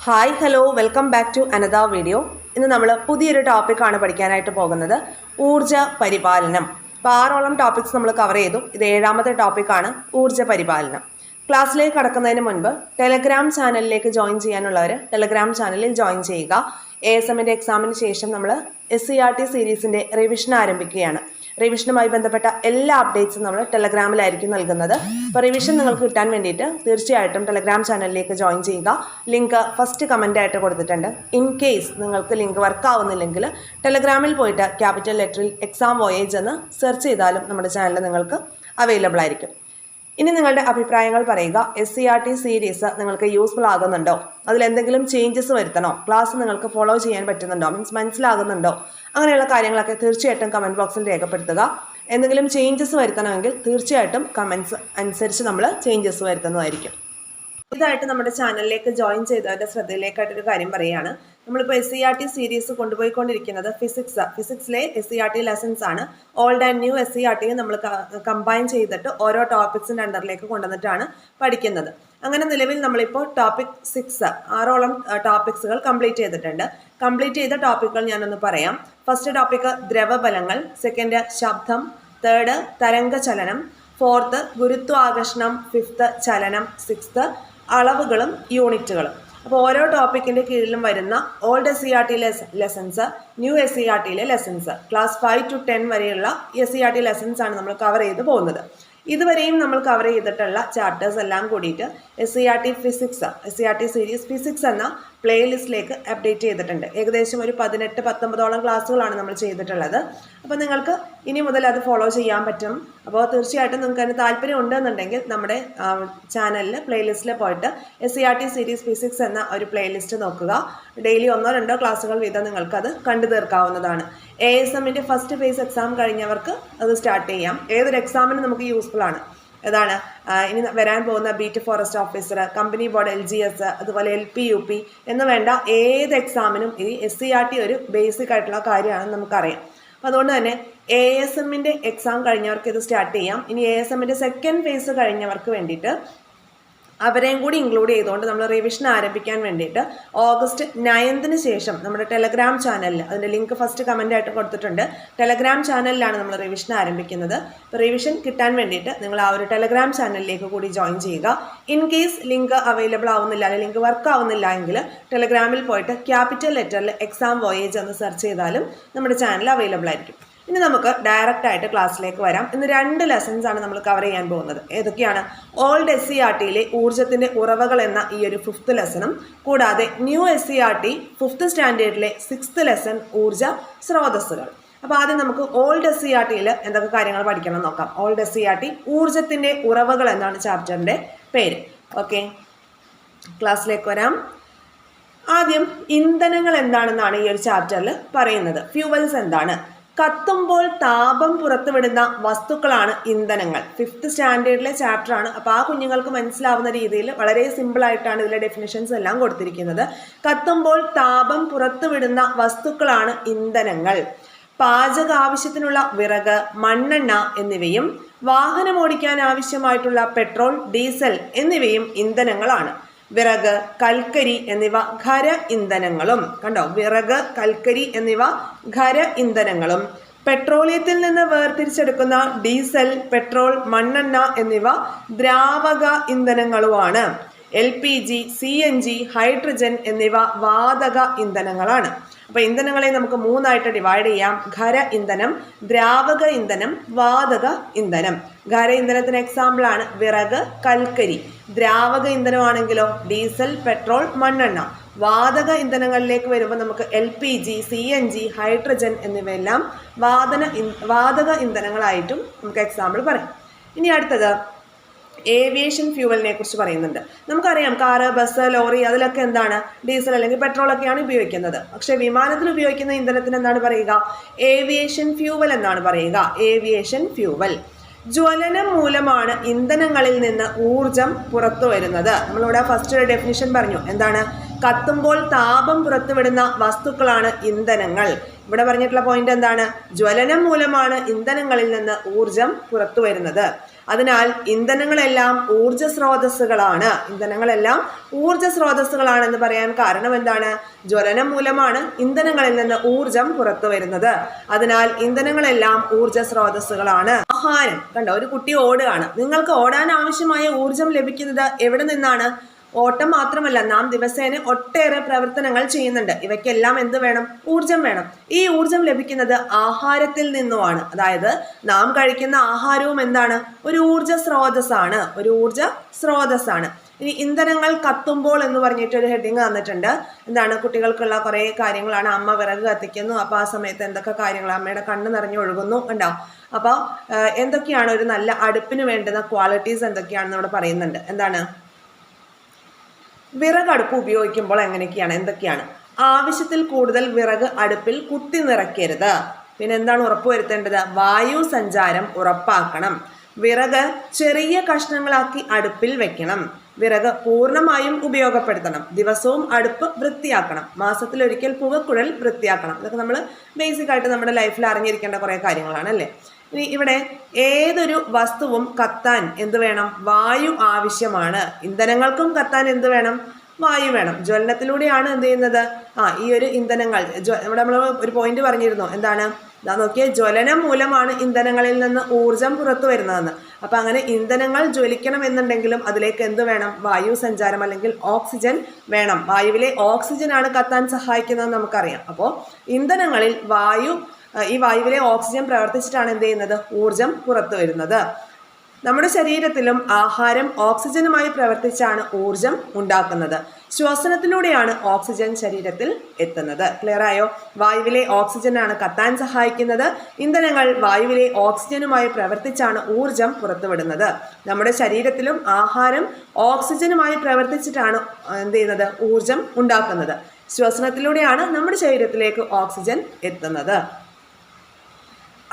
Hi hello welcome back to another video. ഇന്ന് നമ്മൾ പുതിയൊരു ടോപ്പിക്കാണ് പഠിക്കാനായിട്ട് പോകുന്നത്, ഊർജ്ജ പരിപാലനം. അപ്പോൾ 6ഓളം ടോപ്പിക്സ് നമ്മൾ കവർ ചെയ്തു. ഇത് 7ാമത്തെ ടോപ്പിക്കാണ് ഊർജ്ജ പരിപാലനം. ക്ലാസ്സിലേക്ക് കടക്കുന്നതിന് മുൻപ് ടെലഗ്രാം ചാനലിലേക്ക് ജോയിൻ ചെയ്യാനുള്ളവർ ടെലഗ്രാം ചാനലിൽ ജോയിൻ ചെയ്യുക. ASMന്റെ എക്സാമിന് ശേഷം നമ്മൾ SCERT സീരീസിൻ്റെ റിവിഷൻ ആരംഭിക്കുകയാണ്. റിവിഷനുമായി ബന്ധപ്പെട്ട എല്ലാ അപ്ഡേറ്റ്സും നമ്മൾ ടെലഗ്രാമിലായിരിക്കും നൽകുന്നത്. അപ്പോൾ റിവിഷൻ നിങ്ങൾക്ക് കിട്ടാൻ വേണ്ടിയിട്ട് തീർച്ചയായിട്ടും ടെലഗ്രാം ചാനലിലേക്ക് ജോയിൻ ചെയ്യുക. ലിങ്ക് ഫസ്റ്റ് കമൻ്റ് ആയിട്ട് കൊടുത്തിട്ടുണ്ട്. ഇൻ കേസ് നിങ്ങൾക്ക് ലിങ്ക് വർക്ക് ആവുന്നില്ലെങ്കിൽ ടെലഗ്രാമിൽ പോയിട്ട് ക്യാപിറ്റൽ ലെറ്ററിൽ എക്സാം വോയേജ് എന്ന് സെർച്ച് ചെയ്താലും നമ്മുടെ ചാനൽ നിങ്ങൾക്ക് അവൈലബിൾ ആയിരിക്കും. ഇനി നിങ്ങളുടെ അഭിപ്രായങ്ങൾ പറയുക. SCERT സീരീസ് നിങ്ങൾക്ക് യൂസ്ഫുൾ ആകുന്നുണ്ടോ? അതിലെന്തെങ്കിലും ചേഞ്ചസ് വരുത്തണോ? ക്ലാസ് നിങ്ങൾക്ക് ഫോളോ ചെയ്യാൻ പറ്റുന്നുണ്ടോ? മനസ്സിലാകുന്നുണ്ടോ? അങ്ങനെയുള്ള കാര്യങ്ങളൊക്കെ തീർച്ചയായിട്ടും കമൻറ്റ് ബോക്സിൽ രേഖപ്പെടുത്തുക. എന്തെങ്കിലും ചേഞ്ചസ് വരുത്തണമെങ്കിൽ തീർച്ചയായിട്ടും കമൻറ്റ്സ് അനുസരിച്ച് നമ്മൾ ചേഞ്ചസ് വരുത്തുന്നതായിരിക്കും. ഇതായിട്ട് നമ്മുടെ ചാനലിലേക്ക് ജോയിൻ ചെയ്തവരുടെ ശ്രദ്ധയിലേക്കായിട്ടൊരു കാര്യം പറയുകയാണ്. നമ്മളിപ്പോൾ SCERT സീരീസ് കൊണ്ടുപോയിക്കൊണ്ടിരിക്കുന്നത് ഫിസിക്സിലെ SCERT ലെസൺസ് ആണ്. ഓൾഡ് ആൻഡ് ന്യൂ SCERT നമ്മൾ കമ്പൈൻ ചെയ്തിട്ട് ഓരോ ടോപ്പിക്സിൻ്റെ അണ്ടറിലേക്ക് കൊണ്ടുവന്നിട്ടാണ് പഠിക്കുന്നത്. അങ്ങനെ നിലവിൽ നമ്മളിപ്പോൾ ടോപ്പിക് 6 6ഓളം ടോപ്പിക്സുകൾ കംപ്ലീറ്റ് ചെയ്തിട്ടുണ്ട്. കംപ്ലീറ്റ് ചെയ്ത ടോപ്പിക്കുകൾ ഞാനൊന്ന് പറയാം. ഫസ്റ്റ് ടോപ്പിക്ക് ദ്രവബലങ്ങൾ, സെക്കൻഡ് ശബ്ദം, തേർഡ് തരംഗചലനം, ഫോർത്ത് ഗുരുത്വാകർഷണം, ഫിഫ്ത്ത് ചലനം, സിക്സ്ത് അളവുകളും യൂണിറ്റുകളും. അപ്പോൾ ഓരോ ടോപ്പിക്കിൻ്റെ കീഴിലും വരുന്ന ഓൾഡ് SCERT ലെസൺസ്, ന്യൂ SCERTയിലെ ലെസൺസ്, ക്ലാസ് 5 to 10 വരെയുള്ള SCERT ലെസൺസ് ആണ് നമ്മൾ കവർ ചെയ്ത് പോകുന്നത്. ഇതുവരെയും നമ്മൾ കവർ ചെയ്തിട്ടുള്ള ചാപ്റ്റേഴ്സ് എല്ലാം കൂടിയിട്ട് SCERT സീരീസ് ഫിസിക്സ് എന്ന പ്ലേലിസ്റ്റിലേക്ക് അപ്ഡേറ്റ് ചെയ്തിട്ടുണ്ട്. ഏകദേശം ഒരു 18-19ഓളം ക്ലാസ്സുകളാണ് നമ്മൾ ചെയ്തിട്ടുള്ളത്. അപ്പോൾ നിങ്ങൾക്ക് ഇനി മുതൽ അത് ഫോളോ ചെയ്യാൻ പറ്റും. അപ്പോൾ തീർച്ചയായിട്ടും നിങ്ങൾക്ക് അതിന് താല്പര്യം ഉണ്ടെന്നുണ്ടെങ്കിൽ നമ്മുടെ ചാനലിൽ പ്ലേലിസ്റ്റിൽ പോയിട്ട് SCERT സീരീസ് ഫിസിക്സ് എന്ന ഒരു പ്ലേലിസ്റ്റ് നോക്കുക. ഡെയിലി 1-2 ക്ലാസ്സുകൾ വീതം നിങ്ങൾക്കത് കണ്ടു തീർക്കാവുന്നതാണ്. ASMന്റെ ഫസ്റ്റ് ഫേസ് എക്സാം കഴിഞ്ഞവർക്ക് അത് സ്റ്റാർട്ട് ചെയ്യാം. ഏതൊരു എക്സാമിനും നമുക്ക് യൂസ്ഫുൾ ആണ്. അതാണ് ഇനി വരാൻ പോകുന്ന beat forest officer, company board, LGS, അതുപോലെ LP UP എന്ന് വേണ്ട ഏത് എക്സാമിനും ഈ SCERT ഒരു ബേസിക് ആയിട്ടുള്ള കാര്യമാണെന്ന് നമുക്കറിയാം. അപ്പോൾ അതുകൊണ്ട് തന്നെ ASMന്റെ എക്സാം കഴിഞ്ഞവർക്ക് ഇത് സ്റ്റാർട്ട് ചെയ്യാം. ഇനി ASMന്റെ സെക്കൻഡ് ഫേസ് കഴിഞ്ഞവർക്ക് വേണ്ടിയിട്ട് അവരെയും കൂടി ഇൻക്ലൂഡ് ചെയ്തുകൊണ്ട് നമ്മൾ റിവിഷൻ ആരംഭിക്കാൻ വേണ്ടിയിട്ട് ഓഗസ്റ്റ് 9 ശേഷം നമ്മുടെ ടെലഗ്രാം ചാനലിൽ, അതിൻ്റെ ലിങ്ക് ഫസ്റ്റ് കമൻ്റ് ആയിട്ട് കൊടുത്തിട്ടുണ്ട്, ടെലഗ്രാം ചാനലിലാണ് നമ്മൾ റിവിഷൻ ആരംഭിക്കുന്നത്. അപ്പോൾ റിവിഷൻ കിട്ടാൻ വേണ്ടിയിട്ട് നിങ്ങൾ ആ ഒരു ടെലഗ്രാം ചാനലിലേക്ക് കൂടി ജോയിൻ ചെയ്യുക. ഇൻ കേസ് ലിങ്ക് അവൈലബിൾ ആവുന്നില്ല, അല്ലെങ്കിൽ ലിങ്ക് വർക്ക് ആവുന്നില്ല എങ്കിൽ ടെലഗ്രാമിൽ പോയിട്ട് ക്യാപിറ്റൽ ലെറ്ററിൽ എക്സാം വോയേജ് എന്ന് സെർച്ച് ചെയ്താലും നമ്മുടെ ചാനൽ അവൈലബിൾ ആയിരിക്കും. ഇനി നമുക്ക് ഡയറക്റ്റ് ആയിട്ട് ക്ലാസ്സിലേക്ക് വരാം. ഇന്ന് 2 ലെസൺസ് ആണ് നമ്മൾ കവർ ചെയ്യാൻ പോകുന്നത്. ഏതൊക്കെയാണ്? ഓൾഡ് SCERTയിലെ ഊർജ്ജത്തിൻ്റെ ഉറവകൾ എന്ന ഈ ഒരു 5th ലെസണും, കൂടാതെ new SCERT 5th സ്റ്റാൻഡേർഡിലെ 6th lesson ഊർജ്ജ സ്രോതസ്സുകൾ. അപ്പോൾ ആദ്യം നമുക്ക് ഓൾഡ് SCERTയിൽ എന്തൊക്കെ കാര്യങ്ങൾ പഠിക്കണം നോക്കാം. ഓൾഡ് SCERT ഊർജ്ജത്തിൻ്റെ ഉറവകൾ എന്നാണ് ചാപ്റ്ററിൻ്റെ പേര്. ഓക്കെ, ക്ലാസ്സിലേക്ക് വരാം. ആദ്യം ഇന്ധനങ്ങൾ എന്താണെന്നാണ് ഈ ഒരു ചാപ്റ്ററിൽ പറയുന്നത്. ഫ്യൂവൽസ് എന്താണ്? കത്തുമ്പോൾ താപം പുറത്തുവിടുന്ന വസ്തുക്കളാണ് ഇന്ധനങ്ങൾ. 5th സ്റ്റാൻഡേർഡിലെ ചാപ്റ്ററാണ്. അപ്പോൾ ആ കുഞ്ഞുങ്ങൾക്ക് മനസ്സിലാവുന്ന രീതിയിൽ വളരെ സിമ്പിളായിട്ടാണ് ഇതിലെ ഡെഫിനിഷൻസ് എല്ലാം കൊടുത്തിരിക്കുന്നത്. കത്തുമ്പോൾ താപം പുറത്തുവിടുന്ന വസ്തുക്കളാണ് ഇന്ധനങ്ങൾ. പാചക ആവശ്യത്തിനുള്ള വിറക്, മണ്ണെണ്ണ എന്നിവയും വാഹനം ഓടിക്കാൻ ആവശ്യമായിട്ടുള്ള പെട്രോൾ, ഡീസൽ എന്നിവയും ഇന്ധനങ്ങളാണ്. വിറക്, കൽക്കരി എന്നിവ ഖര ഇന്ധനങ്ങളും. കണ്ടോ, വിറക്, കൽക്കരി എന്നിവ ഖര ഇന്ധനങ്ങളും. പെട്രോളിയത്തിൽ നിന്ന് വേർതിരിച്ചെടുക്കുന്ന ഡീസൽ, പെട്രോൾ, മണ്ണെണ്ണ എന്നിവ ദ്രാവക ഇന്ധനങ്ങളുമാണ്. LPG, CNG, ഹൈഡ്രജൻ എന്നിവ വാതക ഇന്ധനങ്ങളാണ്. അപ്പോൾ ഇന്ധനങ്ങളെ നമുക്ക് 3ആയിട്ട് ഡിവൈഡ് ചെയ്യാം. ഖര ഇന്ധനം, ദ്രാവക ഇന്ധനം, വാതക ഇന്ധനം. ഖര ഇന്ധനത്തിന് എക്സാമ്പിളാണ് വിറക്, കൽക്കരി. ദ്രാവക ഇന്ധനമാണെങ്കിലോ ഡീസൽ, പെട്രോൾ, മണ്ണെണ്ണ. വാതക ഇന്ധനങ്ങളിലേക്ക് വരുമ്പോൾ നമുക്ക് LPG, CNG, ഹൈഡ്രജൻ എന്നിവയെല്ലാം വാതക ഇന്ധനങ്ങളായിട്ടും നമുക്ക് എക്സാമ്പിൾ പറയാം. ഇനി അടുത്തത് ഏവിയേഷൻ ഫ്യൂവലിനെ കുറിച്ച് പറയുന്നുണ്ട്. നമുക്കറിയാം കാറ്, ബസ്, ലോറി അതിലൊക്കെ എന്താണ് ഡീസൽ അല്ലെങ്കിൽ പെട്രോൾ ഒക്കെയാണ് ഉപയോഗിക്കുന്നത്. പക്ഷേ വിമാനത്തിൽ ഉപയോഗിക്കുന്ന ഇന്ധനത്തിന് എന്താണ് പറയുക? ഏവിയേഷൻ ഫ്യൂവൽ എന്നാണ് പറയുക. Aviation fuel. ജ്വലനം മൂലമാണ് ഇന്ധനങ്ങളിൽ നിന്ന് ഊർജം പുറത്തു വരുന്നത്. നമ്മളിവിടെ ഫസ്റ്റ് ഒരു ഡെഫിനിഷൻ പറഞ്ഞു. എന്താണ്? കത്തുമ്പോൾ താപം പുറത്തുവിടുന്ന വസ്തുക്കളാണ് ഇന്ധനങ്ങൾ. ഇവിടെ പറഞ്ഞിട്ടുള്ള പോയിന്റ് എന്താണ്? ജ്വലനം മൂലമാണ് ഇന്ധനങ്ങളിൽ നിന്ന് ഊർജം പുറത്തു വരുന്നത്. അതിനാൽ ഇന്ധനങ്ങളെല്ലാം ഊർജ സ്രോതസ്സുകളാണ്. ഇന്ധനങ്ങളെല്ലാം ഊർജ സ്രോതസ്സുകളാണെന്ന് പറയാൻ കാരണം എന്താണ്? ജ്വലനം മൂലമാണ് ഇന്ധനങ്ങളിൽ നിന്ന് ഊർജം പുറത്തു വരുന്നത്. അതിനാൽ ഇന്ധനങ്ങളെല്ലാം ഊർജ സ്രോതസ്സുകളാണ്. ആഹാരം കണ്ടോ, ഒരു കുട്ടി ഓടുകയാണ്. നിങ്ങൾക്ക് ഓടാൻ ആവശ്യമായ ഊർജം ലഭിക്കുന്നത് എവിടെ നിന്നാണ്? ഓട്ടം മാത്രമല്ല, നാം ദിവസേന ഒട്ടേറെ പ്രവർത്തനങ്ങൾ ചെയ്യുന്നുണ്ട്. ഇവയ്ക്കെല്ലാം എന്ത് വേണം? ഊർജം വേണം. ഈ ഊർജം ലഭിക്കുന്നത് ആഹാരത്തിൽ നിന്നുമാണ്. അതായത് നാം കഴിക്കുന്ന ആഹാരവും എന്താണ്? ഒരു ഊർജ സ്രോതസ്സാണ്. ഒരു ഊർജ സ്രോതസ്സാണ്. ഇനി ഇന്ധനങ്ങൾ കത്തുമ്പോൾ എന്ന് പറഞ്ഞിട്ട് ഒരു ഹെഡിങ് തന്നിട്ടുണ്ട്. എന്താണ്? കുട്ടികൾക്കുള്ള കുറേ കാര്യങ്ങളാണ്. അമ്മ വിറക് കത്തിക്കുന്നു, അപ്പോൾ ആ സമയത്ത് എന്തൊക്കെ കാര്യങ്ങൾ, അമ്മയുടെ കണ്ണ് നിറഞ്ഞു ഒഴുകുന്നു ഉണ്ടാവും. അപ്പോൾ എന്തൊക്കെയാണ് ഒരു നല്ല അടുപ്പിന് വേണ്ടുന്ന ക്വാളിറ്റീസ് എന്തൊക്കെയാണെന്ന് ഇവിടെ പറയുന്നുണ്ട്. എന്താണ്? വിറകടുപ്പ് ഉപയോഗിക്കുമ്പോൾ എന്തൊക്കെയാണ്? ആവശ്യത്തിൽ കൂടുതൽ വിറക് അടുപ്പിൽ കുത്തി നിറയ്ക്കരുത്. പിന്നെ എന്താണ് ഉറപ്പുവരുത്തേണ്ടത്? വായു സഞ്ചാരം ഉറപ്പാക്കണം. വിറക് ചെറിയ കഷ്ണങ്ങളാക്കി അടുപ്പിൽ വെക്കണം. വിറക് പൂർണ്ണമായും ഉപയോഗപ്പെടുത്തണം. ദിവസവും അടുപ്പ് വൃത്തിയാക്കണം. മാസത്തിലൊരിക്കൽ പുകക്കുഴൽ വൃത്തിയാക്കണം. ഇതൊക്കെ നമ്മൾ ബേസിക് ആയിട്ട് നമ്മുടെ ലൈഫിൽ അറിഞ്ഞിരിക്കേണ്ട കുറേ കാര്യങ്ങളാണ് അല്ലേ. ഇനി ഇവിടെ ഏതൊരു വസ്തുവും കത്താൻ എന്ത് വേണം? വായു ആവശ്യമാണ്. ഇന്ധനങ്ങൾക്കും കത്താൻ എന്ത് വേണം? വായു വേണം. ജ്വലനത്തിലൂടെയാണ് എന്ത് ചെയ്യുന്നത്? ഈ ഒരു ഇന്ധനങ്ങൾ ഇവിടെ നമ്മൾ ഒരു പോയിന്റ് പറഞ്ഞിരുന്നു. എന്താണ്? നോക്കിയാൽ ജ്വലനം മൂലമാണ് ഇന്ധനങ്ങളിൽ നിന്ന് ഊർജം പുറത്തു വരുന്നതെന്ന്. അപ്പം അങ്ങനെ ഇന്ധനങ്ങൾ ജ്വലിക്കണം എന്നുണ്ടെങ്കിലും അതിലേക്ക് എന്ത് വേണം? വായു സഞ്ചാരം അല്ലെങ്കിൽ ഓക്സിജൻ വേണം. വായുവിലെ ഓക്സിജനാണ് കത്താൻ സഹായിക്കുന്നതെന്ന് നമുക്കറിയാം. അപ്പോൾ ഇന്ധനങ്ങളിൽ ഈ വായുവിലെ ഓക്സിജൻ പ്രവർത്തിച്ചിട്ടാണ് എന്ത് ചെയ്യുന്നത്? ഊർജം പുറത്തു വരുന്നത്. നമ്മുടെ ശരീരത്തിലും ആഹാരം ഓക്സിജനുമായി പ്രവർത്തിച്ചാണ് ഊർജം ഉണ്ടാക്കുന്നത്. ശ്വസനത്തിലൂടെയാണ് ഓക്സിജൻ ശരീരത്തിൽ എത്തുന്നത്. ക്ലിയർ ആയോ? വായുവിലെ ഓക്സിജനാണ് കത്താൻ സഹായിക്കുന്നത്. ഇന്ധനങ്ങൾ വായുവിലെ ഓക്സിജനുമായി പ്രവർത്തിച്ചാണ് ഊർജം പുറത്തുവിടുന്നത്. നമ്മുടെ ശരീരത്തിലും ആഹാരം ഓക്സിജനുമായി പ്രവർത്തിച്ചിട്ടാണ് എന്ത് ചെയ്യുന്നത്? ഊർജം ഉണ്ടാക്കുന്നത്. ശ്വസനത്തിലൂടെയാണ് നമ്മുടെ ശരീരത്തിലേക്ക് ഓക്സിജൻ എത്തുന്നത്.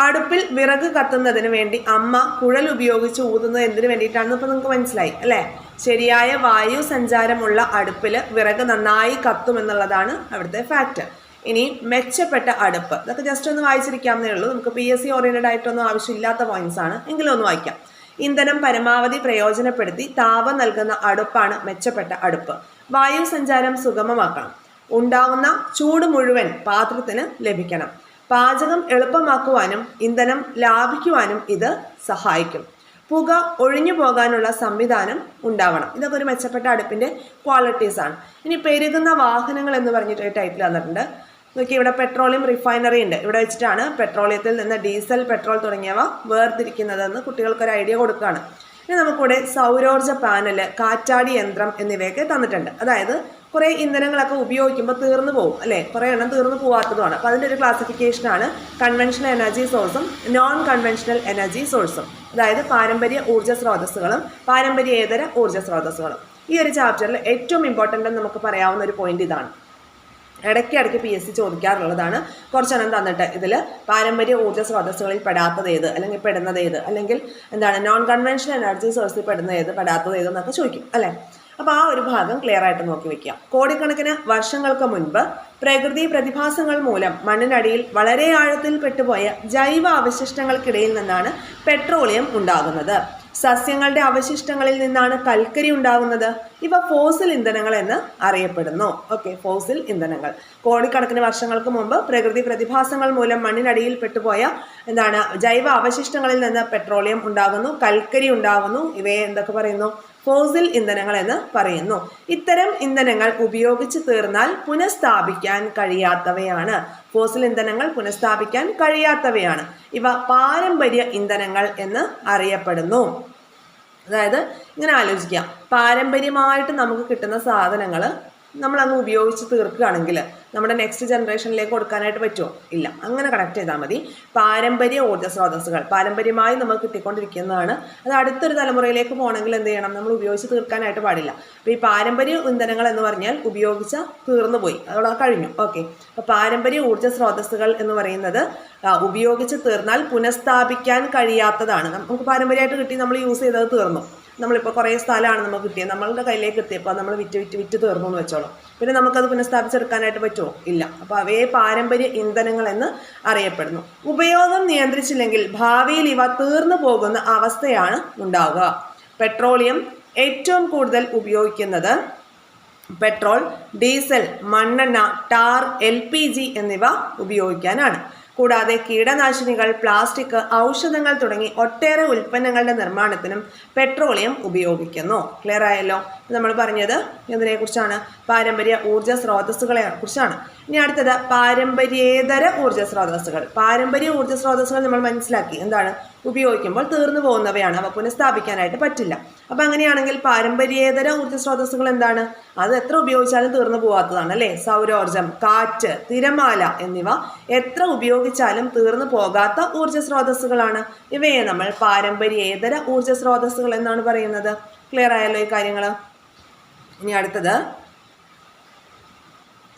അടുപ്പിൽ വിറക് കത്തുന്നതിന് വേണ്ടി അമ്മ കുഴൽ ഉപയോഗിച്ച് ഊതുന്നത് എന്തിനു വേണ്ടിയിട്ടാണെന്ന് ഇപ്പോൾ നിങ്ങൾക്ക് മനസ്സിലായി അല്ലേ. ശരിയായ വായു സഞ്ചാരമുള്ള അടുപ്പിൽ വിറക് നന്നായി കത്തുമെന്നുള്ളതാണ് അവിടുത്തെ ഫാക്റ്റ്. ഇനി മെച്ചപ്പെട്ട അടുപ്പ്, ഇതൊക്കെ ജസ്റ്റ് ഒന്ന് വായിച്ചിരിക്കാവുന്നേ ഉള്ളൂ. നമുക്ക് PSC ഓറിയന്റഡ് ആയിട്ടൊന്നും ആവശ്യമില്ലാത്ത പോയിന്റ്സ് ആണ്, എങ്കിലും ഒന്ന് വായിക്കാം. ഇന്ധനം പരമാവധി പ്രയോജനപ്പെടുത്തി താപം നൽകുന്ന അടുപ്പാണ് മെച്ചപ്പെട്ട അടുപ്പ്. വായു സഞ്ചാരം സുഗമമാക്കണം. ഉണ്ടാവുന്ന ചൂട് മുഴുവൻ പാത്രത്തിന് ലഭിക്കണം. പാചകം എളുപ്പമാക്കുവാനും ഇന്ധനം ലാഭിക്കുവാനും ഇത് സഹായിക്കും. പുക ഒഴിഞ്ഞു പോകാനുള്ള സംവിധാനം ഉണ്ടാവണം. ഇതൊക്കെ ഒരു മെച്ചപ്പെട്ട അടുപ്പിൻ്റെ ക്വാളിറ്റീസാണ്. ഇനി പെരുകുന്ന വാഹനങ്ങൾ എന്ന് പറഞ്ഞിട്ട് ടൈറ്റിൽ തന്നിട്ടുണ്ട്. നോക്കി, ഇവിടെ പെട്രോളിയം റിഫൈനറി ഉണ്ട്. ഇവിടെ വെച്ചിട്ടാണ് പെട്രോളിയത്തിൽ നിന്ന് ഡീസൽ, പെട്രോൾ തുടങ്ങിയവ വേർതിരിക്കുന്നതെന്ന് കുട്ടികൾക്കൊരു ഐഡിയ കൊടുക്കുകയാണ്. ഇനി നമുക്കിവിടെ സൗരോർജ്ജ പാനൽ, കാറ്റാടി യന്ത്രം എന്നിവയൊക്കെ തന്നിട്ടുണ്ട്. അതായത് കുറേ ഇന്ധനങ്ങളൊക്കെ ഉപയോഗിക്കുമ്പോൾ തീർന്നു പോകും അല്ലേ, കുറേ എണ്ണം തീർന്നു പോകാത്തതുമാണ്. അപ്പോൾ അതിൻ്റെ ഒരു ക്ലാസിഫിക്കേഷനാണ് കൺവെൻഷണൽ എനർജി സോഴ്സും നോൺ കൺവെൻഷണൽ എനർജി സോഴ്സും. അതായത് പാരമ്പര്യ ഊർജ്ജ സ്രോതസ്സുകളും പാരമ്പര്യേതര ഊർജ്ജ സ്രോതസ്സുകളും. ഈ ഒരു ചാപ്റ്ററിൽ ഏറ്റവും ഇമ്പോർട്ടൻ്റ് എന്ന് നമുക്ക് പറയാവുന്ന ഒരു പോയിന്റ് ഇതാണ്. ഇടയ്ക്കിടയ്ക്ക് PSC ചോദിക്കാറുള്ളതാണ്. കുറച്ചെണ്ണം തന്നിട്ട് ഇതിൽ പാരമ്പര്യ ഊർജ്ജ സ്രോതസ്സുകളിൽ പെടാത്തത് ഏത്, അല്ലെങ്കിൽ പെടുന്നത് ഏത്, അല്ലെങ്കിൽ നോൺ കൺവെൻഷണൽ എനർജി സോഴ്സിൽ പെടുന്ന ഏത്, പെടാത്തത് ഏത് എന്നൊക്കെ ചോദിക്കും അല്ലേ. അപ്പോൾ ആ ഒരു ഭാഗം ക്ലിയർ ആയിട്ട് നോക്കി വെക്കാം. കോടിക്കണക്കിന് വർഷങ്ങൾക്ക് മുൻപ് പ്രകൃതി പ്രതിഭാസങ്ങൾ മൂലം മണ്ണിനടിയിൽ വളരെ ആഴത്തിൽ പെട്ടുപോയ ജൈവ അവശിഷ്ടങ്ങൾക്കിടയിൽ നിന്നാണ് പെട്രോളിയം ഉണ്ടാകുന്നത്. സസ്യങ്ങളുടെ അവശിഷ്ടങ്ങളിൽ നിന്നാണ് കൽക്കരി ഉണ്ടാകുന്നത്. ഇവ ഫോസിൽ ഇന്ധനങ്ങൾ എന്ന് അറിയപ്പെടുന്നു. ഓക്കെ, ഫോസിൽ ഇന്ധനങ്ങൾ. കോടിക്കണക്കിന് വർഷങ്ങൾക്ക് മുമ്പ് പ്രകൃതി പ്രതിഭാസങ്ങൾ മൂലം മണ്ണിനടിയിൽ പെട്ടുപോയ ജൈവ അവശിഷ്ടങ്ങളിൽ നിന്ന് പെട്രോളിയം ഉണ്ടാകുന്നു, കൽക്കരി ഉണ്ടാകുന്നു. ഇവയെ എന്തൊക്കെ പറയുന്നു? ഫോസിൽ ഇന്ധനങ്ങൾ എന്ന് പറയുന്നു. ഇത്തരം ഇന്ധനങ്ങൾ ഉപയോഗിച്ച് തീർന്നാൽ പുനഃസ്ഥാപിക്കാൻ കഴിയാത്തവയാണ്. ഫോസിൽ ഇന്ധനങ്ങൾ പുനഃസ്ഥാപിക്കാൻ കഴിയാത്തവയാണ്. ഇവ പാരമ്പര്യ ഇന്ധനങ്ങൾ എന്ന് അറിയപ്പെടുന്നു. അതായത് ഇങ്ങനെ ആലോചിക്കാം, പാരമ്പര്യമായിട്ട് നമുക്ക് കിട്ടുന്ന സാധനങ്ങൾ നമ്മളങ്ങ് ഉപയോഗിച്ച് തീർക്കുകയാണെങ്കിൽ നമ്മുടെ നെക്സ്റ്റ് ജനറേഷനിലേക്ക് കൊടുക്കാനായിട്ട് പറ്റുമോ? ഇല്ല. അങ്ങനെ കണക്ട് ചെയ്താൽ മതി. പാരമ്പര്യ ഊർജ്ജ സ്രോതസ്സുകൾ പാരമ്പര്യമായി നമുക്ക് കിട്ടിക്കൊണ്ടിരിക്കുന്നതാണ്. അത് അടുത്തൊരു തലമുറയിലേക്ക് പോകണമെങ്കിൽ എന്ത് ചെയ്യണം? നമ്മൾ ഉപയോഗിച്ച് തീർക്കാനായിട്ട് പാടില്ല. അപ്പോൾ ഈ പാരമ്പര്യ ഇന്ധനങ്ങൾ എന്ന് പറഞ്ഞാൽ ഉപയോഗിച്ച തീർന്നു പോയി, അതോടെ കഴിഞ്ഞു. ഓക്കെ, അപ്പോൾ പാരമ്പര്യ ഊർജ്ജ സ്രോതസ്സുകൾ എന്ന് പറയുന്നത് ഉപയോഗിച്ച് തീർന്നാൽ പുനഃസ്ഥാപിക്കാൻ കഴിയാത്തതാണ്. നമുക്ക് പാരമ്പര്യമായിട്ട് കിട്ടി, നമ്മൾ യൂസ് ചെയ്തത് തീർന്നു. നമ്മളിപ്പോൾ കുറേ സ്ഥലമാണ് നമുക്ക് കിട്ടിയത്, നമ്മളുടെ കയ്യിലേക്ക് എത്തിയപ്പോൾ നമ്മൾ വിറ്റ് തീർന്നു എന്ന് വെച്ചോളൂ. പിന്നെ നമുക്കത് പുനഃസ്ഥാപിച്ചെടുക്കാനായിട്ട് പറ്റുമോ? ഇല്ല. അപ്പോൾ അവയെ പാരമ്പര്യ ഇന്ധനങ്ങൾ എന്ന് അറിയപ്പെടുന്നു. ഉപയോഗം നിയന്ത്രിച്ചില്ലെങ്കിൽ ഭാവിയിൽ ഇവ തീർന്നു പോകുന്ന അവസ്ഥയാണ് ഉണ്ടാവുക. പെട്രോളിയം ഏറ്റവും കൂടുതൽ ഉപയോഗിക്കുന്നത് പെട്രോൾ, ഡീസൽ, മണ്ണെണ്ണ, ടാർ, LPG എന്നിവ ഉപയോഗിക്കാനാണ്. കൂടാതെ കീടനാശിനികൾ, പ്ലാസ്റ്റിക്, ഔഷധങ്ങൾ തുടങ്ങി ഒട്ടേറെ ഉൽപ്പന്നങ്ങളുടെ നിർമ്മാണത്തിനും പെട്രോളിയം ഉപയോഗിക്കുന്നു. ക്ലിയർ ആയല്ലോ? നമ്മൾ പറഞ്ഞത് ഇതിനെക്കുറിച്ചാണ്, പാരമ്പര്യ ഊർജ്ജ സ്രോതസ്സുകളെ കുറിച്ചാണ്. ഇനി അടുത്തത് പാരമ്പര്യേതര ഊർജ്ജ സ്രോതസ്സുകൾ. പാരമ്പര്യ ഊർജ്ജ സ്രോതസ്സുകൾ നമ്മൾ മനസ്സിലാക്കി, എന്താണ്? ഉപയോഗിക്കുമ്പോൾ തീർന്നു പോകുന്നവയാണ്, അവ പുനഃസ്ഥാപിക്കാനായിട്ട് പറ്റില്ല. അപ്പം അങ്ങനെയാണെങ്കിൽ പാരമ്പര്യേതര ഊർജ്ജ സ്രോതസ്സുകൾ എന്താണ്? അത് എത്ര ഉപയോഗിച്ചാലും തീർന്നു പോകാത്തതാണ് അല്ലേ? സൗരോർജം, കാറ്റ്, തിരമാല എന്നിവ എത്ര ഉപയോഗിച്ചാലും തീർന്നു പോകാത്ത ഊർജ്ജ സ്രോതസ്സുകളാണ്. ഇവയെ നമ്മൾ പാരമ്പര്യേതര ഊർജ്ജ സ്രോതസ്സുകൾ എന്നാണ് പറയുന്നത്. ക്ലിയർ ആയല്ലോ ഈ കാര്യങ്ങൾ? ഇനി അടുത്തത്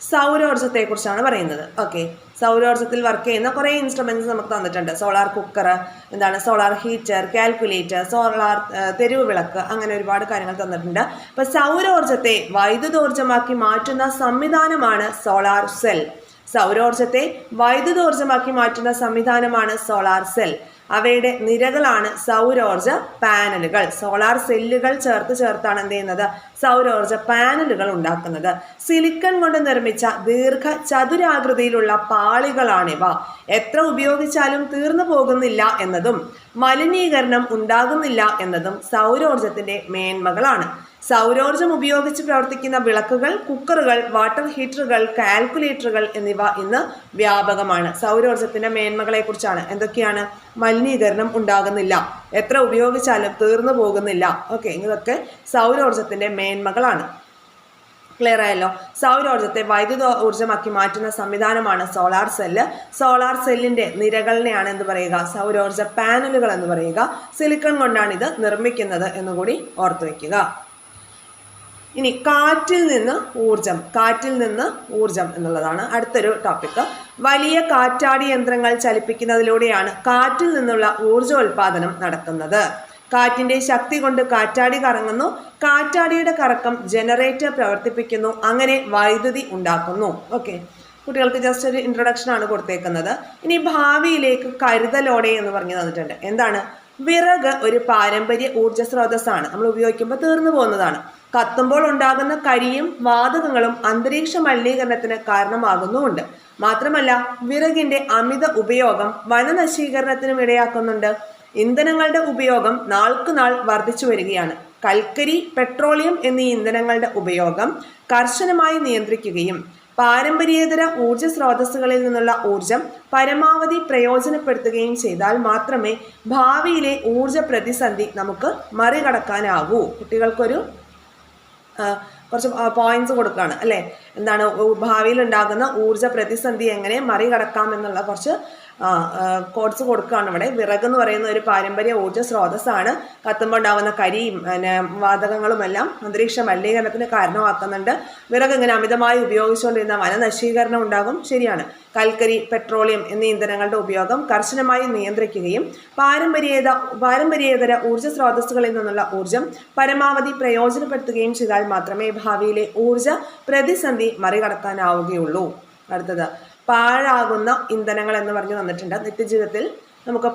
സൗരോർജ്ജത്തെ കുറിച്ചാണ് പറയുന്നത്. ഓക്കെ, സൗരോർജ്ജത്തിൽ വർക്ക് ചെയ്യുന്ന കുറേ ഇൻസ്ട്രുമെന്റ്സ് നമുക്ക് തന്നിട്ടുണ്ട്. സോളാർ കുക്കർ, എന്താണ് സോളാർ ഹീറ്റർ, കാൽക്കുലേറ്റർ, സോളാർ തെരുവ് വിളക്ക്, അങ്ങനെ ഒരുപാട് കാര്യങ്ങൾ തന്നിട്ടുണ്ട്. അപ്പൊ സൗരോർജ്ജത്തെ വൈദ്യുതോർജ്ജമാക്കി മാറ്റുന്ന സംവിധാനമാണ് സോളാർ സെൽ. സൗരോർജ്ജത്തെ വൈദ്യുതോർജ്ജമാക്കി മാറ്റുന്ന സംവിധാനമാണ് സോളാർ സെൽ. അവയുടെ നിരകളാണ് സൗരോർജ പാനലുകൾ. സോളാർ സെല്ലുകൾ ചേർത്താണ് എന്ത് ചെയ്യുന്നത്? സൗരോർജ പാനലുകൾ ഉണ്ടാക്കുന്നത്. സിലിക്കൺ കൊണ്ട് നിർമ്മിച്ച ദീർഘ ചതുരാകൃതിയിലുള്ള പാളികളാണിവ. എത്ര ഉപയോഗിച്ചാലും തീർന്നു പോകുന്നില്ല എന്നതും മലിനീകരണം ഉണ്ടാകുന്നില്ല എന്നതും സൗരോർജത്തിന്റെ മേന്മകളാണ്. സൗരോർജം ഉപയോഗിച്ച് പ്രവർത്തിക്കുന്ന വിളക്കുകൾ, കുക്കറുകൾ, വാട്ടർ ഹീറ്ററുകൾ, കാൽക്കുലേറ്ററുകൾ എന്നിവ ഇന്ന് വ്യാപകമാണ്. സൗരോർജത്തിന്റെ മേന്മകളെ കുറിച്ചാണ്. എന്തൊക്കെയാണ്? മലിനീകരണം ഉണ്ടാകുന്നില്ല, എത്ര ഉപയോഗിച്ചാലും തീർന്നു പോകുന്നില്ല. ഓക്കെ, ഇതൊക്കെ സൗരോർജത്തിന്റെ മേന്മകളാണ്. ക്ലിയർ ആയല്ലോ? സൗരോർജത്തെ വൈദ്യുത ഊർജ്ജമാക്കി മാറ്റുന്ന സംവിധാനമാണ് സോളാർ സെല്ല്. സോളാർ സെല്ലിന്റെ നിരകളിനെയാണ് എന്ത് പറയുക? സൗരോർജ പാനലുകൾ എന്ന് പറയുക. സിലിക്കൺ കൊണ്ടാണ് ഇത് നിർമ്മിക്കുന്നത് എന്നുകൂടി ഓർത്തു വയ്ക്കുക. ഇനി കാറ്റിൽ നിന്ന് ഊർജം എന്നുള്ളതാണ് അടുത്തൊരു ടോപ്പിക്. വലിയ കാറ്റാടി യന്ത്രങ്ങൾ ചലിപ്പിക്കുന്നതിലൂടെയാണ് കാറ്റിൽ നിന്നുള്ള ഊർജോൽപാദനം നടക്കുന്നത്. കാറ്റിന്റെ ശക്തി കൊണ്ട് കാറ്റാടി കറങ്ങുന്നു. കാറ്റാടിയുടെ കറക്കം ജനറേറ്റർ പ്രവർത്തിപ്പിക്കുന്നു. അങ്ങനെ വൈദ്യുതി ഉണ്ടാക്കുന്നു. ഓക്കെ, കുട്ടികൾക്ക് ജസ്റ്റ് ഒരു ഇൻട്രൊഡക്ഷൻ ആണ് കൊടുത്തേക്കുന്നത്. ഇനി ഭാവിയിലേക്ക് കരുതലോടെ എന്ന് പറഞ്ഞു തന്നിട്ടുണ്ട്. എന്താണ്? വിറക് ഒരു പാരമ്പര്യ ഊർജ്ജ സ്രോതസ്സാണ്. നമ്മൾ ഉപയോഗിക്കുമ്പോൾ തീർന്നു പോകുന്നതാണ്. കത്തുമ്പോൾ ഉണ്ടാകുന്ന കരിയും വാതകങ്ങളും അന്തരീക്ഷ മലിനീകരണത്തിന് കാരണമാകുന്നുമുണ്ട്. മാത്രമല്ല വിറകിന്റെ അമിത ഉപയോഗം വനനശീകരണത്തിനും ഇടയാക്കുന്നുണ്ട്. ഇന്ധനങ്ങളുടെ ഉപയോഗം നാൾക്കുനാൾ വർദ്ധിച്ചു വരികയാണ്. കൽക്കരി, പെട്രോളിയം എന്നീ ഇന്ധനങ്ങളുടെ ഉപയോഗം കർശനമായി നിയന്ത്രിക്കുകയും പാരമ്പര്യേതര ഊർജ്ജ സ്രോതസ്സുകളിൽ നിന്നുള്ള ഊർജം പരമാവധി പ്രയോജനപ്പെടുത്തുകയും ചെയ്താൽ മാത്രമേ ഭാവിയിലെ ഊർജ പ്രതിസന്ധി നമുക്ക് മറികടക്കാനാവൂ. കുട്ടികൾക്കൊരു കുറച്ച് പോയിന്റ്സ് കൊടുക്കുകയാണ് അല്ലേ? എന്താണ് ഭാവിയിൽ ഉണ്ടാകുന്ന ഊർജ പ്രതിസന്ധി എങ്ങനെ മറികടക്കാം എന്നുള്ള കുറച്ച് കോഡ്സ് കൊടുക്കുകയാണ് ഇവിടെ. വിറക് എന്ന് പറയുന്ന ഒരു പാരമ്പര്യ ഊർജ്ജ സ്രോതസ്സാണ്. കത്തുമ്പോൾ ഉണ്ടാകുന്ന കരിയും വാതകങ്ങളുമെല്ലാം അന്തരീക്ഷ മലിനീകരണത്തിന് കാരണമാക്കുന്നുണ്ട്. വിറക് ഇങ്ങനെ അമിതമായി ഉപയോഗിച്ചുകൊണ്ടിരുന്ന വനനശീകരണം ഉണ്ടാകും. ശരിയാണ്. കൽക്കരി, പെട്രോളിയം എന്നീ ഇന്ധനങ്ങളുടെ ഉപയോഗം കർശനമായി നിയന്ത്രിക്കുകയും പാരമ്പര്യേതര ഊർജ്ജ സ്രോതസ്സുകളിൽ നിന്നുള്ള ഊർജം പരമാവധി പ്രയോജനപ്പെടുത്തുകയും ചെയ്താൽ മാത്രമേ ഭാവിയിലെ ഊർജ പ്രതിസന്ധി മറികടക്കാനാവുകയുള്ളൂ. അടുത്തത് പാഴാകുന്ന ഇന്ധനങ്ങൾ എന്ന് പറഞ്ഞു തന്നിട്ടുണ്ട്. നിത്യജീവിതത്തിൽ നമുക്ക്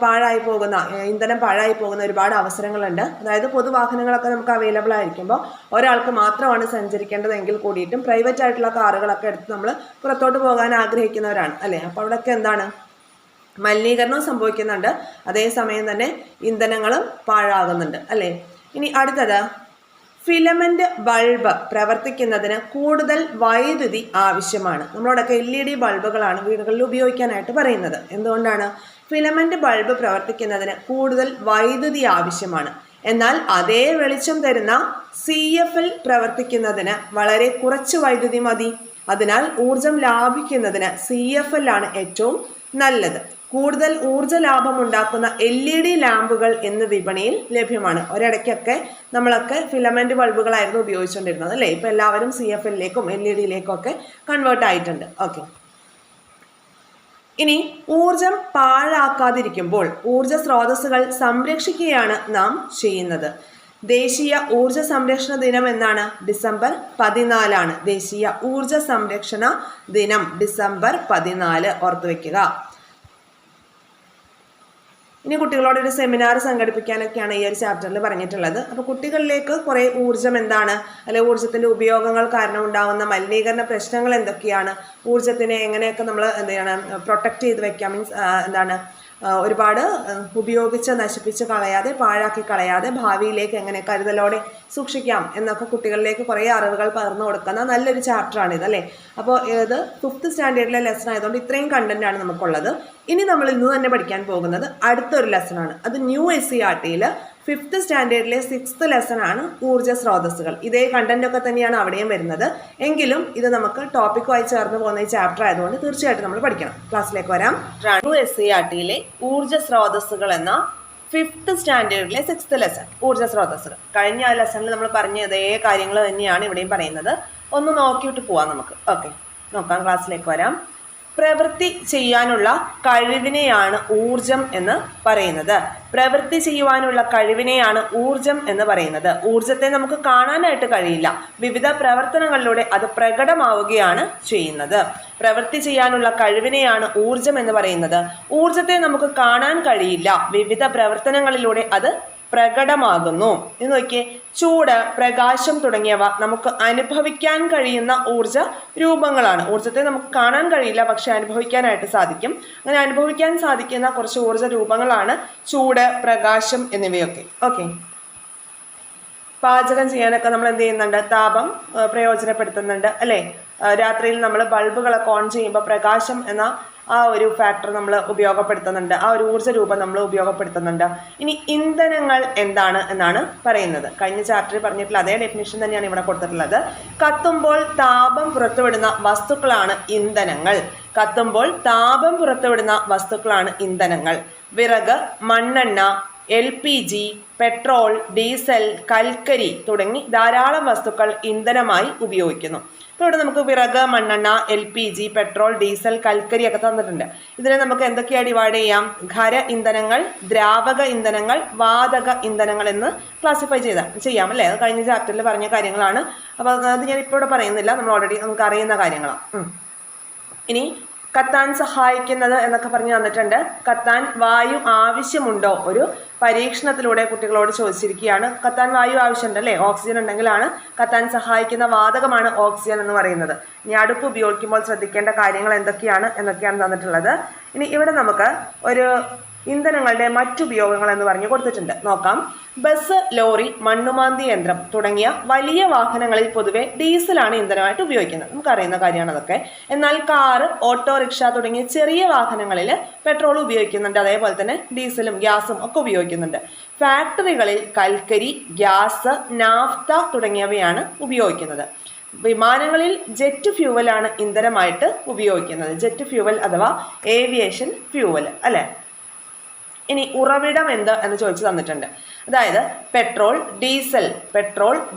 ഇന്ധനം പാഴായി പോകുന്ന ഒരുപാട് അവസരങ്ങളുണ്ട്. അതായത് പൊതുവാഹനങ്ങളൊക്കെ നമുക്ക് അവൈലബിൾ ആയിരിക്കുമ്പോൾ ഒരാൾക്ക് മാത്രമാണ് സഞ്ചരിക്കേണ്ടതെങ്കിൽ കൂടിയിട്ടും പ്രൈവറ്റ് ആയിട്ടുള്ള കാറുകളൊക്കെ എടുത്ത് നമ്മൾ പുറത്തോട്ട് പോകാൻ ആഗ്രഹിക്കുന്നവരാണ് അല്ലേ? അപ്പോൾ അവിടെയൊക്കെ എന്താണ്? മലിനീകരണം സംഭവിക്കുന്നുണ്ട്. അതേസമയം തന്നെ ഇന്ധനങ്ങളും പാഴാകുന്നുണ്ട് അല്ലേ? ഇനി അടുത്തത് ഫിലമെന്റ് ബൾബ് പ്രവർത്തിക്കുന്നതിന് കൂടുതൽ വൈദ്യുതി ആവശ്യമാണ്. നമ്മളോടൊക്കെ LED ബൾബുകളാണ് വീടുകളിൽ ഉപയോഗിക്കാനായിട്ട് പറയുന്നത്. എന്തുകൊണ്ടാണ്? ഫിലമെന്റ് ബൾബ് പ്രവർത്തിക്കുന്നതിന് കൂടുതൽ വൈദ്യുതി ആവശ്യമാണ്. എന്നാൽ അതേ വെളിച്ചം തരുന്ന CFL പ്രവർത്തിക്കുന്നതിന് വളരെ കുറച്ച് വൈദ്യുതി മതി. അതിനാൽ ഊർജം ലാഭിക്കുന്നതിന് CFL ആണ് ഏറ്റവും നല്ലത്. കൂടുതൽ ഊർജ്ജ ലാഭം ഉണ്ടാക്കുന്ന LED ലാമ്പുകൾ ഇന്ന് വിപണിയിൽ ലഭ്യമാണ്. ഒരിടയ്ക്കൊക്കെ നമ്മളൊക്കെ ഫിലമെന്റ് ബൾബുകളായിരുന്നു ഉപയോഗിച്ചുകൊണ്ടിരുന്നത് അല്ലേ? ഇപ്പം എല്ലാവരും CFLിലേക്കും LED-ലേക്കും ഒക്കെ കൺവേർട്ട് ആയിട്ടുണ്ട്. ഓക്കെ, ഇനി ഊർജം പാഴാക്കാതിരിക്കുമ്പോൾ ഊർജ സ്രോതസ്സുകൾ സംരക്ഷിക്കുകയാണ് നാം ചെയ്യുന്നത്. ദേശീയ ഊർജ സംരക്ഷണ ദിനം എന്നാണ്? ഡിസംബർ 14 ദേശീയ ഊർജ സംരക്ഷണ ദിനം ഡിസംബർ 14 ഓർത്തു വെക്കുക. ഇനി കുട്ടികളോട് ഒരു സെമിനാർ സംഘടിപ്പിക്കാനൊക്കെയാണ് ഈ ഒരു ചാപ്റ്ററിൽ പറഞ്ഞിട്ടുള്ളത്. അപ്പോൾ കുട്ടികളിലേക്ക് കുറേ ഊർജ്ജം എന്താണ്, അല്ലെ ഊർജ്ജത്തിൻ്റെ ഉപയോഗങ്ങൾ കാരണം ഉണ്ടാകുന്ന മലിനീകരണ പ്രശ്നങ്ങൾ എന്തൊക്കെയാണ്, ഊർജ്ജത്തിനെ എങ്ങനെയൊക്കെ നമ്മൾ എന്ത് ചെയ്യണം പ്രൊട്ടക്റ്റ് ചെയ്ത് വെക്കാം, മീൻസ് എന്താണ് ഒരുപാട് ഉപയോഗിച്ച് നശിപ്പിച്ച് കളയാതെ പാഴാക്കി കളയാതെ ഭാവിയിലേക്ക് എങ്ങനെ കരുതലോടെ സൂക്ഷിക്കാം എന്നൊക്കെ കുട്ടികളിലേക്ക് കുറേ അറിവുകൾ പകർന്നു കൊടുക്കുന്ന നല്ലൊരു ചാപ്റ്ററാണിത് അല്ലേ. അപ്പോൾ ഇത് 5th സ്റ്റാൻഡേർഡിലെ ലെസൺ ആയതുകൊണ്ട് ഇത്രയും കണ്ടന്റാണ് നമുക്കുള്ളത്. ഇനി നമ്മൾ ഇന്ന് തന്നെ പഠിക്കാൻ പോകുന്നത് അടുത്തൊരു ലെസണാണ്. അത് ന്യൂ SCERT-യിൽ 5th സ്റ്റാൻഡേർഡിലെ 6th ലെസൺ ആണ് ഊർജ്ജ സ്രോതസ്സുകൾ. ഇതേ കണ്ടന്റ് ഒക്കെ തന്നെയാണ് അവിടെയും വരുന്നത്. എങ്കിലും ഇത് നമുക്ക് ടോപ്പിക്കുമായി ചേർന്ന് പോകുന്ന ഈ ചാപ്റ്റർ ആയതുകൊണ്ട് തീർച്ചയായിട്ടും നമ്മൾ പഠിക്കണം. ക്ലാസ്സിലേക്ക് വരാം. ന്യൂ SCERT-യിലെ ഊർജ്ജ സ്രോതസ്സുകൾ എന്ന 5th സ്റ്റാൻഡേർഡിലെ 6th ലെസൺ ഊർജ്ജ സ്രോതസ്സുകൾ. കഴിഞ്ഞ ലെസണിൽ നമ്മൾ പറഞ്ഞ അതേ കാര്യങ്ങൾ തന്നെയാണ് ഇവിടെയും പറയുന്നത്. ഒന്ന് നോക്കിയിട്ട് പോവാം നമുക്ക്. ഓക്കെ, നോക്കാം. ക്ലാസ്സിലേക്ക് വരാം. പ്രവൃത്തി ചെയ്യാനുള്ള കഴിവിനെയാണ് ഊർജം എന്ന് പറയുന്നത്. പ്രവൃത്തി ചെയ്യുവാനുള്ള കഴിവിനെയാണ് ഊർജം എന്ന് പറയുന്നത്. ഊർജത്തെ നമുക്ക് കാണാനായിട്ട് കഴിയില്ല, വിവിധ പ്രവർത്തനങ്ങളിലൂടെ അത് പ്രകടമാവുകയാണ് ചെയ്യുന്നത്. പ്രവൃത്തി ചെയ്യാനുള്ള കഴിവിനെയാണ് ഊർജം എന്ന് പറയുന്നത്. ഊർജത്തെ നമുക്ക് കാണാൻ കഴിയില്ല, വിവിധ പ്രവർത്തനങ്ങളിലൂടെ അത് പ്രകടമാകുന്നു. ഇത് നോക്കിയേ, ചൂട്, പ്രകാശം തുടങ്ങിയവ നമുക്ക് അനുഭവിക്കാൻ കഴിയുന്ന ഊർജ രൂപങ്ങളാണ്. ഊർജത്തെ നമുക്ക് കാണാൻ കഴിയില്ല, പക്ഷെ അനുഭവിക്കാനായിട്ട് സാധിക്കും. അങ്ങനെ അനുഭവിക്കാൻ സാധിക്കുന്ന കുറച്ച് ഊർജ രൂപങ്ങളാണ് ചൂട്, പ്രകാശം എന്നിവയൊക്കെ. ഓക്കെ, പാചകം ചെയ്യാനൊക്കെ നമ്മൾ എന്ത് ചെയ്യുന്നുണ്ട്? താപം പ്രയോജനപ്പെടുത്തുന്നുണ്ട് അല്ലേ. രാത്രിയിൽ നമ്മൾ ബൾബുകളൊക്കെ ഓൺ ചെയ്യുമ്പോൾ പ്രകാശം എന്ന ആ ഒരു ഫാക്ടർ നമ്മൾ ഉപയോഗപ്പെടുത്തുന്നുണ്ട്, ആ ഒരു ഊർജ്ജ രൂപം നമ്മൾ ഉപയോഗപ്പെടുത്തുന്നുണ്ട്. ഇനി ഇന്ധനങ്ങൾ എന്താണ് എന്നാണ് പറയുന്നത്. കഴിഞ്ഞ ചാപ്റ്ററിൽ പറഞ്ഞിട്ടുള്ള അതേ ഡെഫിനിഷൻ തന്നെയാണ് ഇവിടെ കൊടുത്തിട്ടുള്ളത്. കത്തുമ്പോൾ താപം പുറത്തുവിടുന്ന വസ്തുക്കളാണ് ഇന്ധനങ്ങൾ. കത്തുമ്പോൾ താപം പുറത്തുവിടുന്ന വസ്തുക്കളാണ് ഇന്ധനങ്ങൾ. വിറക്, മണ്ണെണ്ണ, LPG, പെട്രോൾ, ഡീസൽ, കൽക്കരി തുടങ്ങി ധാരാളം വസ്തുക്കൾ ഇന്ധനമായി ഉപയോഗിക്കുന്നു. ഇപ്പോൾ ഇവിടെ നമുക്ക് വിറക്, മണ്ണെണ്ണ, LPG, പെട്രോൾ, ഡീസൽ, കൽക്കരി ഒക്കെ തന്നിട്ടുണ്ട്. ഇതിനെ നമുക്ക് എന്തൊക്കെയാണ് ഡിവൈഡ് ചെയ്യാം? ഖര ഇന്ധനങ്ങൾ, ദ്രാവക ഇന്ധനങ്ങൾ, വാതക ഇന്ധനങ്ങൾ എന്ന് ക്ലാസിഫൈ ചെയ്യാം അല്ലേ. അത് കഴിഞ്ഞ ചാപ്റ്ററിൽ പറഞ്ഞ കാര്യങ്ങളാണ്. അപ്പോൾ അത് ഞാൻ ഇപ്പോൾ ഇവിടെ പറയുന്നില്ല, നമ്മൾ ഓൾറെഡി നമുക്ക് അറിയുന്ന കാര്യങ്ങളാണ്. ഇനി കത്താൻ സഹായിക്കുന്നത് എന്നൊക്കെ പറഞ്ഞു തന്നിട്ടുണ്ട്. കത്താൻ വായു ആവശ്യമുണ്ടോ? ഒരു പരീക്ഷണത്തിലൂടെ കുട്ടികളോട് ചോദിച്ചിരിക്കുകയാണ്. കത്താൻ വായു ആവശ്യമുണ്ട് അല്ലേ. ഓക്സിജൻ ഉണ്ടെങ്കിലാണ് കത്താൻ സഹായിക്കുന്ന വാതകമാണ് ഓക്സിജൻ എന്ന് പറയുന്നത്. ഇനി അടുപ്പ് ഉപയോഗിക്കുമ്പോൾ ശ്രദ്ധിക്കേണ്ട കാര്യങ്ങൾ എന്തൊക്കെയാണ് എന്നൊക്കെയാണ് തന്നിട്ടുള്ളത്. ഇനി ഇവിടെ നമുക്ക് ഒരു ഇന്ധനങ്ങളുടെ മറ്റുപയോഗങ്ങൾ എന്ന് പറഞ്ഞു കൊടുത്തിട്ടുണ്ട്. നോക്കാം. ബസ്, ലോറി, മണ്ണുമാന്തി യന്ത്രം തുടങ്ങിയ വലിയ വാഹനങ്ങളിൽ പൊതുവെ ഡീസലാണ് ഇന്ധനമായിട്ട് ഉപയോഗിക്കുന്നത്. നമുക്കറിയുന്ന കാര്യമാണ് അതൊക്കെ. എന്നാൽ കാറ്, ഓട്ടോറിക്ഷ തുടങ്ങിയ ചെറിയ വാഹനങ്ങളിൽ പെട്രോൾ ഉപയോഗിക്കുന്നുണ്ട്. അതേപോലെ തന്നെ ഡീസലും ഗ്യാസും ഒക്കെ ഉപയോഗിക്കുന്നുണ്ട്. ഫാക്ടറികളിൽ കൽക്കരി, ഗ്യാസ്, നാഫ്ത തുടങ്ങിയവയാണ് ഉപയോഗിക്കുന്നത്. വിമാനങ്ങളിൽ ജെറ്റ് ഫ്യൂവലാണ് ഇന്ധനമായിട്ട് ഉപയോഗിക്കുന്നത്. ജെറ്റ് ഫ്യൂവൽ അഥവാ ഏവിയേഷൻ ഫ്യൂവൽ അല്ലേ. ഇനി ഉറവിടം എന്ത് എന്ന് ചോദിച്ചു തന്നിട്ടുണ്ട്. അതായത് പെട്രോൾ,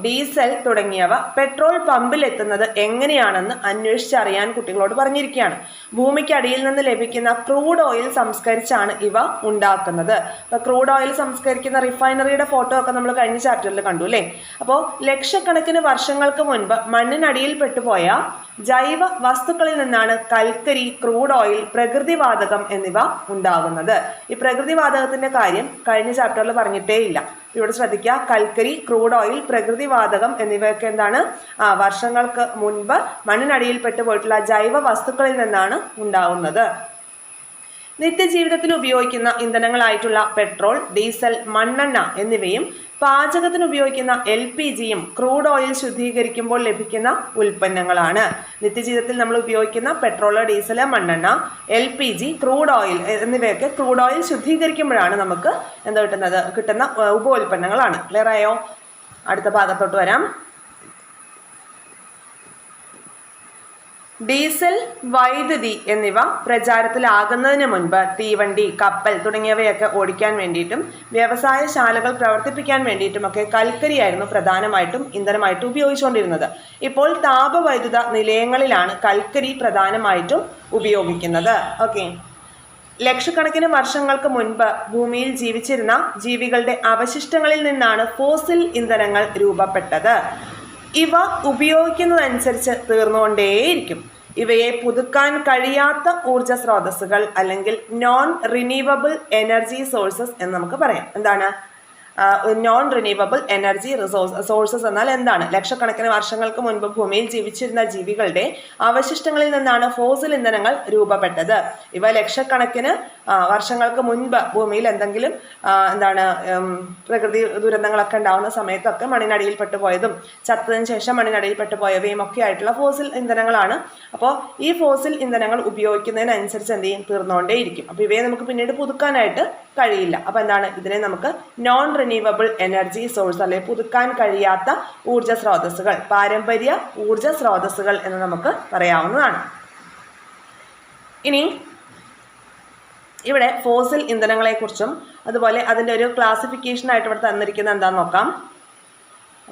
ഡീസൽ തുടങ്ങിയവ പെട്രോൾ പമ്പിൽ എത്തുന്നത് എങ്ങനെയാണെന്ന് അന്വേഷിച്ചറിയാൻ കുട്ടികളോട് പറഞ്ഞിരിക്കുകയാണ്. ഭൂമിക്കടിയിൽ നിന്ന് ലഭിക്കുന്ന ക്രൂഡ് ഓയിൽ സംസ്കരിച്ചാണ് ഇവ ഉണ്ടാക്കുന്നത്. അപ്പോൾ ക്രൂഡ് ഓയിൽ സംസ്കരിക്കുന്ന റിഫൈനറിയുടെ ഫോട്ടോ ഒക്കെ നമ്മൾ കഴിഞ്ഞ ചാപ്റ്ററിൽ കണ്ടു അല്ലേ. അപ്പോൾ ലക്ഷക്കണക്കിന് വർഷങ്ങൾക്ക് മുൻപ് മണ്ണിനടിയിൽ പെട്ടുപോയ ജൈവ വസ്തുക്കളിൽ നിന്നാണ് കൽക്കരി, ക്രൂഡ് ഓയിൽ, പ്രകൃതിവാതകം എന്നിവ ഉണ്ടാകുന്നത്. ഈ പ്രകൃതിവാതകത്തിന്റെ കാര്യം കഴിഞ്ഞ ചാപ്റ്ററിൽ പറഞ്ഞിട്ടേ ഇല്ല. ഇവിടെ ശ്രദ്ധിക്കുക. കൽക്കരി, ക്രൂഡ് ഓയിൽ, പ്രകൃതിവാതകം എന്നിവയൊക്കെ എന്താണ്? വർഷങ്ങൾക്ക് മുൻപ് മണ്ണിനടിയിൽ പെട്ടുപോയിട്ടുള്ള ജൈവ വസ്തുക്കളിൽ നിന്നാണ് ഉണ്ടാവുന്നത്. നിത്യജീവിതത്തിൽ ഉപയോഗിക്കുന്ന ഇന്ധനങ്ങളായിട്ടുള്ള പെട്രോൾ, ഡീസൽ, മണ്ണെണ്ണ എന്നിവയും പാചകത്തിന് ഉപയോഗിക്കുന്ന LPGയും ക്രൂഡ് ഓയിൽ ശുദ്ധീകരിക്കുമ്പോൾ ലഭിക്കുന്ന ഉൽപ്പന്നങ്ങളാണ്. നിത്യജീവിതത്തിൽ നമ്മൾ ഉപയോഗിക്കുന്ന പെട്രോൾ, ഡീസൽ, മണ്ണെണ്ണ, LPG, ക്രൂഡ് ഓയിൽ എന്നിവയൊക്കെ ക്രൂഡ് ഓയിൽ ശുദ്ധീകരിക്കുമ്പോഴാണ് നമുക്ക് എന്താ കിട്ടുന്ന ഉപോൽപ്പന്നങ്ങളാണ്. ക്ലിയർ ആയോ? അടുത്ത ഭാഗത്തോട്ട് വരാം. ഡീസൽ, വൈദ്യുതി എന്നിവ പ്രചാരത്തിലാകുന്നതിന് മുൻപ് തീവണ്ടി, കപ്പൽ തുടങ്ങിയവയൊക്കെ ഓടിക്കാൻ വേണ്ടിയിട്ടും വ്യവസായശാലകൾ പ്രവർത്തിപ്പിക്കാൻ വേണ്ടിയിട്ടുമൊക്കെ കൽക്കരിയായിരുന്നു പ്രധാനമായിട്ടും ഇന്ധനമായിട്ട് ഉപയോഗിച്ചുകൊണ്ടിരുന്നത്. ഇപ്പോൾ താപവൈദ്യുത നിലയങ്ങളിലാണ് കൽക്കരി പ്രധാനമായിട്ടും ഉപയോഗിക്കുന്നത്. ഓക്കെ, ലക്ഷക്കണക്കിന് വർഷങ്ങൾക്ക് മുൻപ് ഭൂമിയിൽ ജീവിച്ചിരുന്ന ജീവികളുടെ അവശിഷ്ടങ്ങളിൽ നിന്നാണ് ഫോസിൽ ഇന്ധനങ്ങൾ രൂപപ്പെട്ടത്. ഇവ ഉപയോഗിക്കുന്നതനുസരിച്ച് തീർന്നുകൊണ്ടേയിരിക്കും. ഇവയെ പുതുക്കാൻ കഴിയാത്ത ഊർജ സ്രോതസ്സുകൾ അല്ലെങ്കിൽ നോൺ റിന്യൂവബിൾ എനർജി സോഴ്സസ് എന്ന് നമുക്ക് പറയാം. എന്താണ് നോൺ റിന്യൂവബിൾ എനർജി സോഴ്സസ് എന്നാൽ എന്താണ്? ലക്ഷക്കണക്കിന് വർഷങ്ങൾക്ക് മുൻപ് ഭൂമിയിൽ ജീവിച്ചിരുന്ന ജീവികളുടെ അവശിഷ്ടങ്ങളിൽ നിന്നാണ് ഫോസിൽ ഇന്ധനങ്ങൾ രൂപപ്പെട്ടത്. ഇവ ലക്ഷക്കണക്കിന് വർഷങ്ങൾക്ക് മുൻപ് ഭൂമിയിൽ എന്തെങ്കിലും പ്രകൃതി ദുരന്തങ്ങളൊക്കെ ഉണ്ടാവുന്ന സമയത്തൊക്കെ മണ്ണിനടിയിൽപ്പെട്ടു പോയതും ചത്തതിന് ശേഷം മണ്ണിനടിയിൽപ്പെട്ടു പോയവയും ഒക്കെ ആയിട്ടുള്ള ഫോസിൽ ഇന്ധനങ്ങളാണ്. അപ്പോൾ ഈ ഫോസിൽ ഇന്ധനങ്ങൾ ഉപയോഗിക്കുന്നതിനനുസരിച്ച് എന്ത് ചെയ്യും? തീർന്നുകൊണ്ടേയിരിക്കും. അപ്പോൾ ഇവയെ നമുക്ക് പിന്നീട് പുതുക്കാനായിട്ട് കഴിയില്ല. അപ്പോൾ എന്താണ്? ഇതിനെ നമുക്ക് നോൺ റിന്യൂവബിൾ എനർജി സോഴ്സ് അല്ലെങ്കിൽ പുതുക്കാൻ കഴിയാത്ത ഊർജ സ്രോതസ്സുകൾ, പാരമ്പര്യ ഊർജ സ്രോതസ്സുകൾ എന്ന് നമുക്ക് പറയാവുന്നതാണ്. ഇനി ഇവിടെ ഫോസിൽ ഇന്ധനങ്ങളെക്കുറിച്ചും അതുപോലെ അതിൻ്റെ ഒരു ക്ലാസിഫിക്കേഷനായിട്ട് ഇവിടെ തന്നിരിക്കുന്നത് എന്താണെന്ന് നോക്കാം.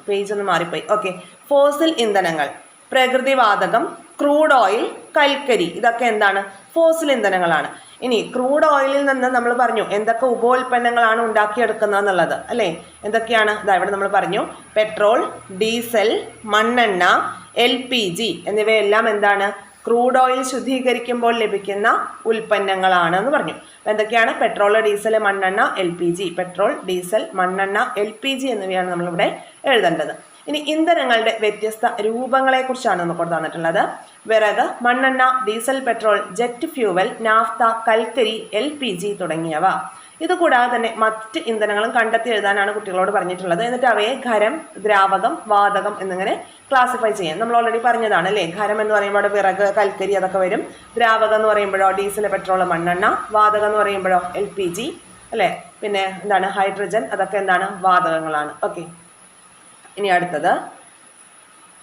പേജ് ഒന്ന് മാറിപ്പോയി. ഓക്കെ, ഫോസിൽ ഇന്ധനങ്ങൾ, പ്രകൃതിവാതകം, ക്രൂഡ് ഓയിൽ, കൽക്കരി, ഇതൊക്കെ എന്താണ്? ഫോസിൽ ഇന്ധനങ്ങളാണ്. ഇനി ക്രൂഡ് ഓയിലിൽ നിന്ന് നമ്മൾ പറഞ്ഞു എന്തൊക്കെ ഉപോൽപ്പന്നങ്ങളാണ് ഉണ്ടാക്കിയെടുക്കുന്നത് എന്നുള്ളത് അല്ലേ? എന്തൊക്കെയാണ്? ഇവിടെ നമ്മൾ പറഞ്ഞു പെട്രോൾ, ഡീസൽ, മണ്ണെണ്ണ, LPG എന്നിവയെല്ലാം എന്താണ്? ക്രൂഡ് ഓയിൽ ശുദ്ധീകരിക്കുമ്പോൾ ലഭിക്കുന്ന ഉൽപ്പന്നങ്ങളാണ് എന്ന് പറഞ്ഞു. അപ്പോൾ എന്തൊക്കെയാണ്? പെട്രോൾ, ഡീസൽ, മണ്ണെണ്ണ, LPG. പെട്രോൾ, ഡീസൽ, മണ്ണെണ്ണ, LPG എന്നിവയാണ് നമ്മളിവിടെ എഴുതേണ്ടത്. ഇനി ഇന്ധനങ്ങളുടെ വ്യത്യസ്ത രൂപങ്ങളെക്കുറിച്ചാണ് നമുക്ക് തന്നിട്ടുള്ളത്. വിറക്, മണ്ണെണ്ണ, diesel, petrol, jet fuel, naphtha, കൽക്കരി, LPG തുടങ്ങിയവ. ഇതുകൂടാതെ തന്നെ മറ്റ് ഇന്ധനങ്ങളും കണ്ടെത്തി എഴുതാനാണ് കുട്ടികളോട് പറഞ്ഞിട്ടുള്ളത്. എന്നിട്ട് അവയെ ഖരം, ദ്രാവകം, വാതകം എന്നിങ്ങനെ ക്ലാസിഫൈ ചെയ്യാം. നമ്മൾ ഓൾറെഡി പറഞ്ഞതാണ് അല്ലേ? ഖരം എന്ന് പറയുമ്പോൾ വിറക്, കൽക്കരി അതൊക്കെ വരും. ദ്രാവകം എന്ന് പറയുമ്പോഴോ ഡീസൽ, പെട്രോൾ, മണ്ണെണ്ണ. വാതകം എന്ന് പറയുമ്പോഴോ LPG അല്ലേ? പിന്നെ ഹൈഡ്രജൻ, അതൊക്കെ വാതകങ്ങളാണ്. ഓക്കെ, ഇനി അടുത്തത്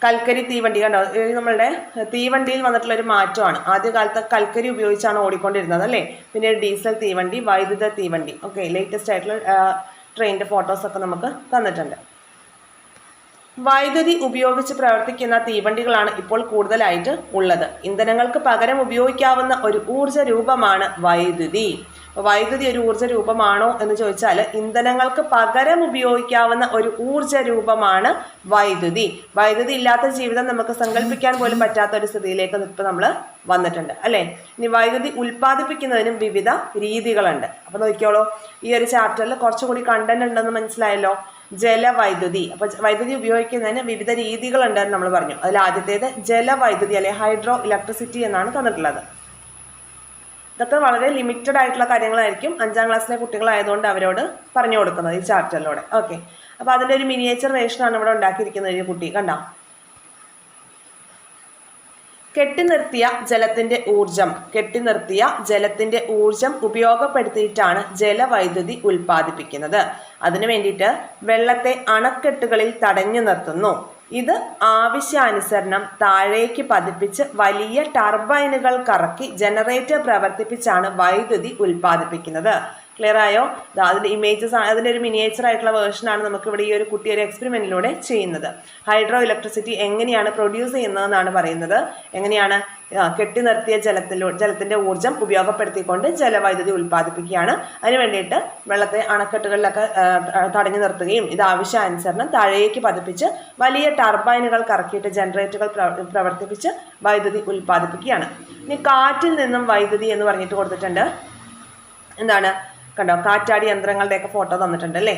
കൽക്കരി തീവണ്ടി. കണ്ടോ, നമ്മളുടെ തീവണ്ടിയിൽ വന്നിട്ടുള്ള ഒരു മാറ്റമാണ്. ആദ്യകാലത്ത് കൽക്കരി ഉപയോഗിച്ചാണ് ഓടിക്കൊണ്ടിരുന്നത് അല്ലേ? പിന്നെ ഡീസൽ തീവണ്ടി, വൈദ്യുത തീവണ്ടി. ഓക്കെ, ലേറ്റസ്റ്റ് ആയിട്ടുള്ള ട്രെയിനിൻ്റെ ഫോട്ടോസൊക്കെ നമുക്ക് തന്നിട്ടുണ്ട്. വൈദ്യുതി ഉപയോഗിച്ച് പ്രവർത്തിക്കുന്ന തീവണ്ടികളാണ് ഇപ്പോൾ കൂടുതലായിട്ട് ഉള്ളത്. ഇന്ധനങ്ങൾക്ക് പകരം ഉപയോഗിക്കാവുന്ന ഒരു ഊർജ്ജ രൂപമാണ് വൈദ്യുതി. വൈദ്യുതി ഒരു ഊർജ്ജ രൂപമാണോ എന്ന് ചോദിച്ചാൽ ഇന്ധനങ്ങൾക്ക് പകരം ഉപയോഗിക്കാവുന്ന ഒരു ഊർജ്ജ രൂപമാണ് വൈദ്യുതി. വൈദ്യുതി ഇല്ലാത്ത ജീവിതം നമുക്ക് സങ്കല്പിക്കാൻ പോലും പറ്റാത്ത ഒരു സ്ഥിതിയിലേക്ക് ഇപ്പോൾ നമ്മൾ വന്നിട്ടുണ്ട് അല്ലേ? ഇനി വൈദ്യുതി ഉൽപ്പാദിപ്പിക്കുന്നതിനും വിവിധ രീതികളുണ്ട്. അപ്പോൾ നോക്കിയോളൂ, ഈ ഒരു ചാപ്റ്ററിൽ കുറച്ചുകൂടി കണ്ടന്റ് ഉണ്ടെന്ന് മനസ്സിലായല്ലോ. ജലവൈദ്യുതി. അപ്പോൾ വൈദ്യുതി ഉപയോഗിക്കുന്നതിന് വിവിധ രീതികളുണ്ടെന്ന് നമ്മൾ പറഞ്ഞു. അതിൽ ആദ്യത്തേത് ജലവൈദ്യുതി അല്ലെ ഹൈഡ്രോ ഇലക്ട്രിസിറ്റി എന്നാണ് തന്നിട്ടുള്ളത്. ഇതൊക്കെ വളരെ ലിമിറ്റഡ് ആയിട്ടുള്ള കാര്യങ്ങളായിരിക്കും 5ാം ക്ലാസ്സിലെ കുട്ടികളായതുകൊണ്ട് അവരോട് പറഞ്ഞു കൊടുക്കുന്നത് ഈ ചാപ്റ്ററിലൂടെ. ഓക്കെ, അപ്പോൾ അതിൻ്റെ ഒരു മിനിയേച്ചർ വേർഷനാണ് ഇവിടെ ഉണ്ടാക്കിയിരിക്കുന്നത്. ഒരു കുട്ടി കണ്ടോ, കെട്ടിനിർത്തിയ ജലത്തിന്റെ ഊർജം ഉപയോഗപ്പെടുത്തിയിട്ടാണ് ജലവൈദ്യുതി ഉൽപ്പാദിപ്പിക്കുന്നത്. അതിനു വേണ്ടിയിട്ട് വെള്ളത്തെ അണക്കെട്ടുകളിൽ തടഞ്ഞു നിർത്തുന്നു. ഇത് ആവശ്യാനുസരണം താഴേക്ക് പതിപ്പിച്ച് വലിയ ടർബൈനുകൾ കറക്കി ജനറേറ്റർ പ്രവർത്തിപ്പിച്ചാണ് വൈദ്യുതി ഉൽപ്പാദിപ്പിക്കുന്നത്. ക്ലിയർ ആയോ? അതിൻ്റെ ഇമേജസ്, അതിൻ്റെ ഒരു മിനിയേച്ചർ ആയിട്ടുള്ള വേർഷനാണ് നമുക്ക് ഇവിടെ ഈ ഒരു കുട്ടി ഒരു എക്സ്പെരിമെൻറ്റിലൂടെ ചെയ്യുന്നത്. ഹൈഡ്രോ ഇലക്ട്രിസിറ്റി എങ്ങനെയാണ് പ്രൊഡ്യൂസ് ചെയ്യുന്നതെന്നാണ് പറയുന്നത്. എങ്ങനെയാണ്? കെട്ടി നിർത്തിയ ജലത്തിൻ്റെ ഊർജ്ജം ഉപയോഗപ്പെടുത്തിക്കൊണ്ട് ജലവൈദ്യുതി ഉൽപ്പാദിപ്പിക്കുകയാണ്. അതിന് വേണ്ടിയിട്ട് വെള്ളത്തെ അണക്കെട്ടുകളിലൊക്കെ തടഞ്ഞു നിർത്തുകയും ഇത് ആവശ്യാനുസരണം താഴേക്ക് പതിപ്പിച്ച് വലിയ ടർബൈനുകൾ കറക്കിയിട്ട് ജനറേറ്ററുകൾ പ്രവർത്തിപ്പിച്ച് വൈദ്യുതി ഉൽപ്പാദിപ്പിക്കുകയാണ്. ഇനി കാറ്റിൽ നിന്നും വൈദ്യുതി എന്ന് പറഞ്ഞിട്ട് കൊടുത്തിട്ടുണ്ട്. കണ്ടോ, കാറ്റാടി യന്ത്രങ്ങളുടെയൊക്കെ ഫോട്ടോ തന്നിട്ടുണ്ട് അല്ലേ?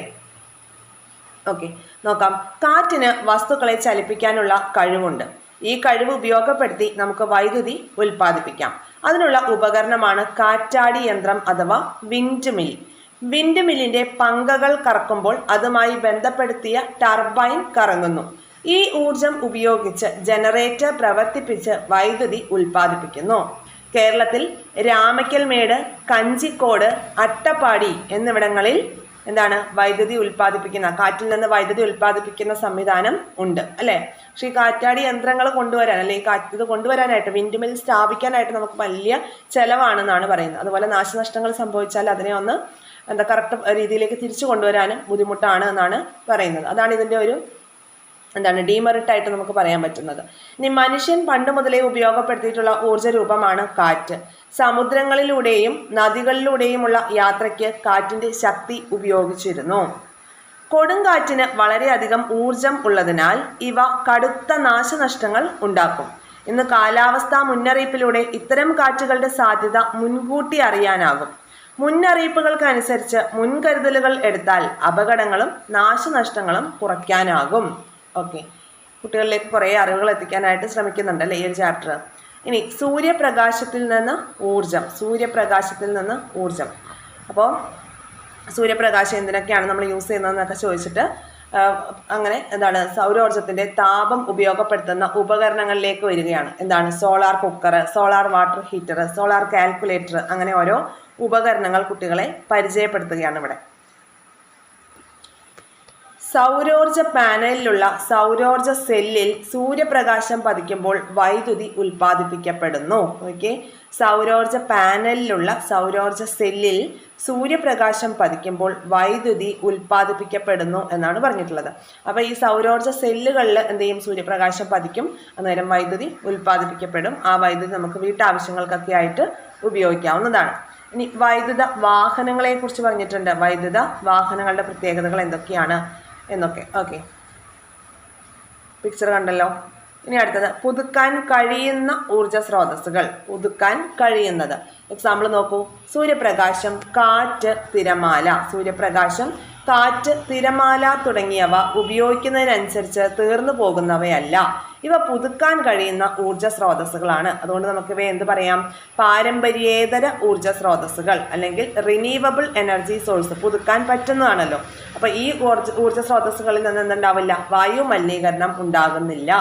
ഓക്കെ, നോക്കാം. കാറ്റിന് വസ്തുക്കളെ ചലിപ്പിക്കാനുള്ള കഴിവുണ്ട്. ഈ കഴിവ് ഉപയോഗപ്പെടുത്തി നമുക്ക് വൈദ്യുതി ഉൽപ്പാദിപ്പിക്കാം. അതിനുള്ള ഉപകരണമാണ് കാറ്റാടി യന്ത്രം അഥവാ വിൻഡ് മിൽ. വിൻഡ് മില്ലിന്റെ പങ്കകൾ കറക്കുമ്പോൾ അതുമായി ബന്ധപ്പെടുത്തിയ ടർബൈൻ കറങ്ങുന്നു. ഈ ഊർജം ഉപയോഗിച്ച് ജനറേറ്റർ പ്രവർത്തിപ്പിച്ച് വൈദ്യുതി ഉൽപ്പാദിപ്പിക്കുന്നു. കേരളത്തിൽ രാമക്കൽമേട്, കഞ്ചിക്കോട്, അട്ടപ്പാടി എന്നിവിടങ്ങളിൽ വൈദ്യുതി ഉൽപ്പാദിപ്പിക്കുന്ന, കാറ്റിൽ നിന്ന് വൈദ്യുതി ഉൽപ്പാദിപ്പിക്കുന്ന സംവിധാനം ഉണ്ട് അല്ലേ? പക്ഷേ ഈ കാറ്റാടി യന്ത്രങ്ങൾ കൊണ്ടുവരാൻ അല്ലെങ്കിൽ ഇത് കൊണ്ടുവരാനായിട്ട് വിൻഡ് മിൽ സ്ഥാപിക്കാനായിട്ട് നമുക്ക് വലിയ ചെലവാണെന്നാണ് പറയുന്നത്. അതുപോലെ നാശനഷ്ടങ്ങൾ സംഭവിച്ചാൽ അതിനെ ഒന്ന് കറക്റ്റ് രീതിയിലേക്ക് തിരിച്ചു കൊണ്ടുവരാനും ബുദ്ധിമുട്ടാണ് എന്നാണ് പറയുന്നത്. അതാണ് ഇതിൻ്റെ ഒരു എന്താണ് ഡീമെറിറ്റ് ആയിട്ട് നമുക്ക് പറയാൻ പറ്റുന്നത്. ഇനി മനുഷ്യൻ പണ്ട് മുതലേ ഉപയോഗപ്പെടുത്തിയിട്ടുള്ള ഊർജ്ജ രൂപമാണ് കാറ്റ്. സമുദ്രങ്ങളിലൂടെയും നദികളിലൂടെയുമുള്ള യാത്രയ്ക്ക് കാറ്റിന്റെ ശക്തി ഉപയോഗിച്ചിരുന്നു. കൊടുങ്കാറ്റിന് വളരെയധികം ഊർജം ഉള്ളതിനാൽ ഇവ കടുത്ത നാശനഷ്ടങ്ങൾ ഉണ്ടാക്കും. ഇന്ന് കാലാവസ്ഥാ മുന്നറിയിപ്പിലൂടെ ഇത്തരം കാറ്റുകളുടെ സാധ്യത മുൻകൂട്ടി അറിയാനാകും. മുന്നറിയിപ്പുകൾക്കനുസരിച്ച് മുൻകരുതലുകൾ എടുത്താൽ അപകടങ്ങളും നാശനഷ്ടങ്ങളും കുറയ്ക്കാനാകും. ഓക്കെ, കുട്ടികളിലേക്ക് കുറേ അറിവുകൾ എത്തിക്കാനായിട്ട് ശ്രമിക്കുന്നുണ്ടല്ലേ ഈ ഒരു ചാപ്റ്റർ. ഇനി സൂര്യപ്രകാശത്തിൽ നിന്ന് ഊർജം. അപ്പോൾ സൂര്യപ്രകാശം എന്തിനൊക്കെയാണ് നമ്മൾ യൂസ് ചെയ്യുന്നതെന്നൊക്കെ ചോദിച്ചിട്ട് അങ്ങനെ എന്താണ് സൗരോർജ്ജത്തിൻ്റെ താപം ഉപയോഗപ്പെടുത്തുന്ന ഉപകരണങ്ങളിലേക്ക് വരികയാണ്. എന്താണ് solar cooker, solar water heater, solar calculator, അങ്ങനെ ഓരോ ഉപകരണങ്ങൾ കുട്ടികളെ പരിചയപ്പെടുത്തുകയാണ് ഇവിടെ. സൗരോർജ്ജ പാനലിലുള്ള സൗരോർജ്ജ സെല്ലിൽ സൂര്യപ്രകാശം പതിക്കുമ്പോൾ വൈദ്യുതി ഉൽപ്പാദിപ്പിക്കപ്പെടുന്നു. ഓക്കെ, സൗരോർജ്ജ പാനലിലുള്ള സൗരോർജ്ജ സെല്ലിൽ സൂര്യപ്രകാശം പതിക്കുമ്പോൾ വൈദ്യുതി ഉൽപ്പാദിപ്പിക്കപ്പെടുന്നു എന്നാണ് പറഞ്ഞിട്ടുള്ളത്. അപ്പോൾ ഈ സൗരോർജ്ജ സെല്ലുകളിൽ എന്ത് ചെയ്യും, സൂര്യപ്രകാശം പതിക്കും, അന്നേരം വൈദ്യുതി ഉൽപ്പാദിപ്പിക്കപ്പെടും. ആ വൈദ്യുതി നമുക്ക് വീട്ടാവശ്യങ്ങൾക്കൊക്കെ ആയിട്ട് ഉപയോഗിക്കാവുന്നതാണ്. ഇനി വൈദ്യുത വാഹനങ്ങളെ കുറിച്ച് പറഞ്ഞിട്ടുണ്ട്. വൈദ്യുത വാഹനങ്ങളുടെ പ്രത്യേകതകൾ എന്തൊക്കെയാണ് എന്നൊക്കെ. ഓക്കെ, പിക്ചർ കണ്ടല്ലോ. ഇനി അടുത്തത് പുതുക്കാൻ കഴിയുന്ന ഊർജ സ്രോതസ്സുകൾ. പുതുക്കാൻ കഴിയുന്നത് എക്സാമ്പിൾ നോക്കൂ. സൂര്യപ്രകാശം, കാറ്റ്, തിരമാല. സൂര്യപ്രകാശം, കാറ്റ്, തിരമാല തുടങ്ങിയവ ഉപയോഗിക്കുന്നതിനനുസരിച്ച് തീർന്നു പോകുന്നവയല്ല. ഇവ പുതുക്കാൻ കഴിയുന്ന ഊർജ സ്രോതസ്സുകളാണ്. അതുകൊണ്ട് നമുക്കിവ എന്ത് പറയാം, പാരമ്പര്യേതര ഊർജ സ്രോതസ്സുകൾ അല്ലെങ്കിൽ റിന്യൂവബിൾ എനർജി സോഴ്സ്. പുതുക്കാൻ പറ്റുന്നതാണല്ലോ. അപ്പോൾ ഈ ഊർജ സ്രോതസ്സുകളിൽ നിന്ന് എന്തുണ്ടാവില്ല, വായു മലിനീകരണം ഉണ്ടാകുന്നില്ല.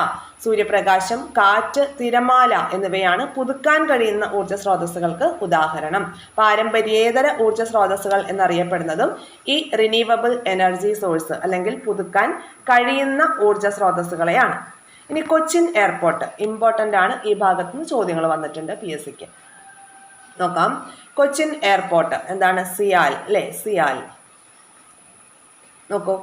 സൂര്യപ്രകാശം, കാറ്റ്, തിരമാല എന്നിവയാണ് പുതുക്കാൻ കഴിയുന്ന ഊർജ സ്രോതസ്സുകൾക്ക് ഉദാഹരണം. പാരമ്പര്യേതര ഊർജ സ്രോതസ്സുകൾ എന്നറിയപ്പെടുന്നതും ഈ റിന്യൂവബിൾ എനർജി സോഴ്സ് അല്ലെങ്കിൽ പുതുക്കാൻ കഴിയുന്ന ഊർജ സ്രോതസ്സുകളെയാണ്. ഇനി കൊച്ചിൻ എയർപോർട്ട് ഇമ്പോർട്ടൻ്റ് ആണ്. ഈ ഭാഗത്ത് നിന്ന് ചോദ്യങ്ങൾ വന്നിട്ടുണ്ട് PSCക്ക്. നോക്കാം. കൊച്ചിൻ എയർപോർട്ട് എന്താണ്, സിയാൽ അല്ലേ, സിയാൽ. നോക്കൂ,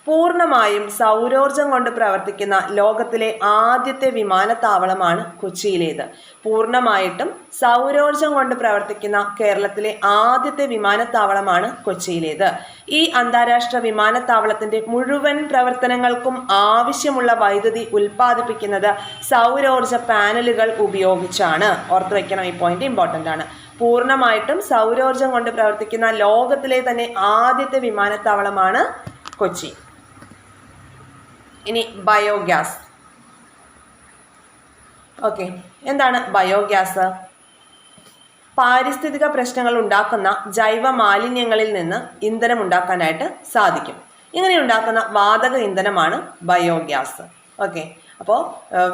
പൂർണ്ണമായും സൗരോർജം കൊണ്ട് പ്രവർത്തിക്കുന്ന ലോകത്തിലെ ആദ്യത്തെ വിമാനത്താവളമാണ് കൊച്ചിയിലേത്. പൂർണ്ണമായിട്ടും സൗരോർജം കൊണ്ട് പ്രവർത്തിക്കുന്ന കേരളത്തിലെ ആദ്യത്തെ വിമാനത്താവളമാണ് കൊച്ചിയിലേത്. ഈ അന്താരാഷ്ട്ര വിമാനത്താവളത്തിന്റെ മുഴുവൻ പ്രവർത്തനങ്ങൾക്കും ആവശ്യമുള്ള വൈദ്യുതി ഉൽപ്പാദിപ്പിക്കുന്നത് സൗരോർജ പാനലുകൾ ഉപയോഗിച്ചാണ്. ഓർത്തു വയ്ക്കണം, ഈ പോയിന്റ് ഇമ്പോർട്ടൻ്റ് ആണ്. പൂർണ്ണമായിട്ടും സൗരോർജം കൊണ്ട് പ്രവർത്തിക്കുന്ന ലോകത്തിലെ തന്നെ ആദ്യത്തെ വിമാനത്താവളമാണ് കൊച്ചി. ഇനി ബയോഗ്യാസ്. ഓക്കെ, എന്താണ് ബയോഗ്യാസ്? പാരിസ്ഥിതിക പ്രശ്നങ്ങൾ ഉണ്ടാക്കുന്ന ജൈവ മാലിന്യങ്ങളിൽ നിന്ന് ഇന്ധനം ഉണ്ടാക്കാനായിട്ട് സാധിക്കും. ഇങ്ങനെ ഉണ്ടാക്കുന്ന വാതക ഇന്ധനമാണ് ബയോഗ്യാസ്. ഓക്കെ, അപ്പോൾ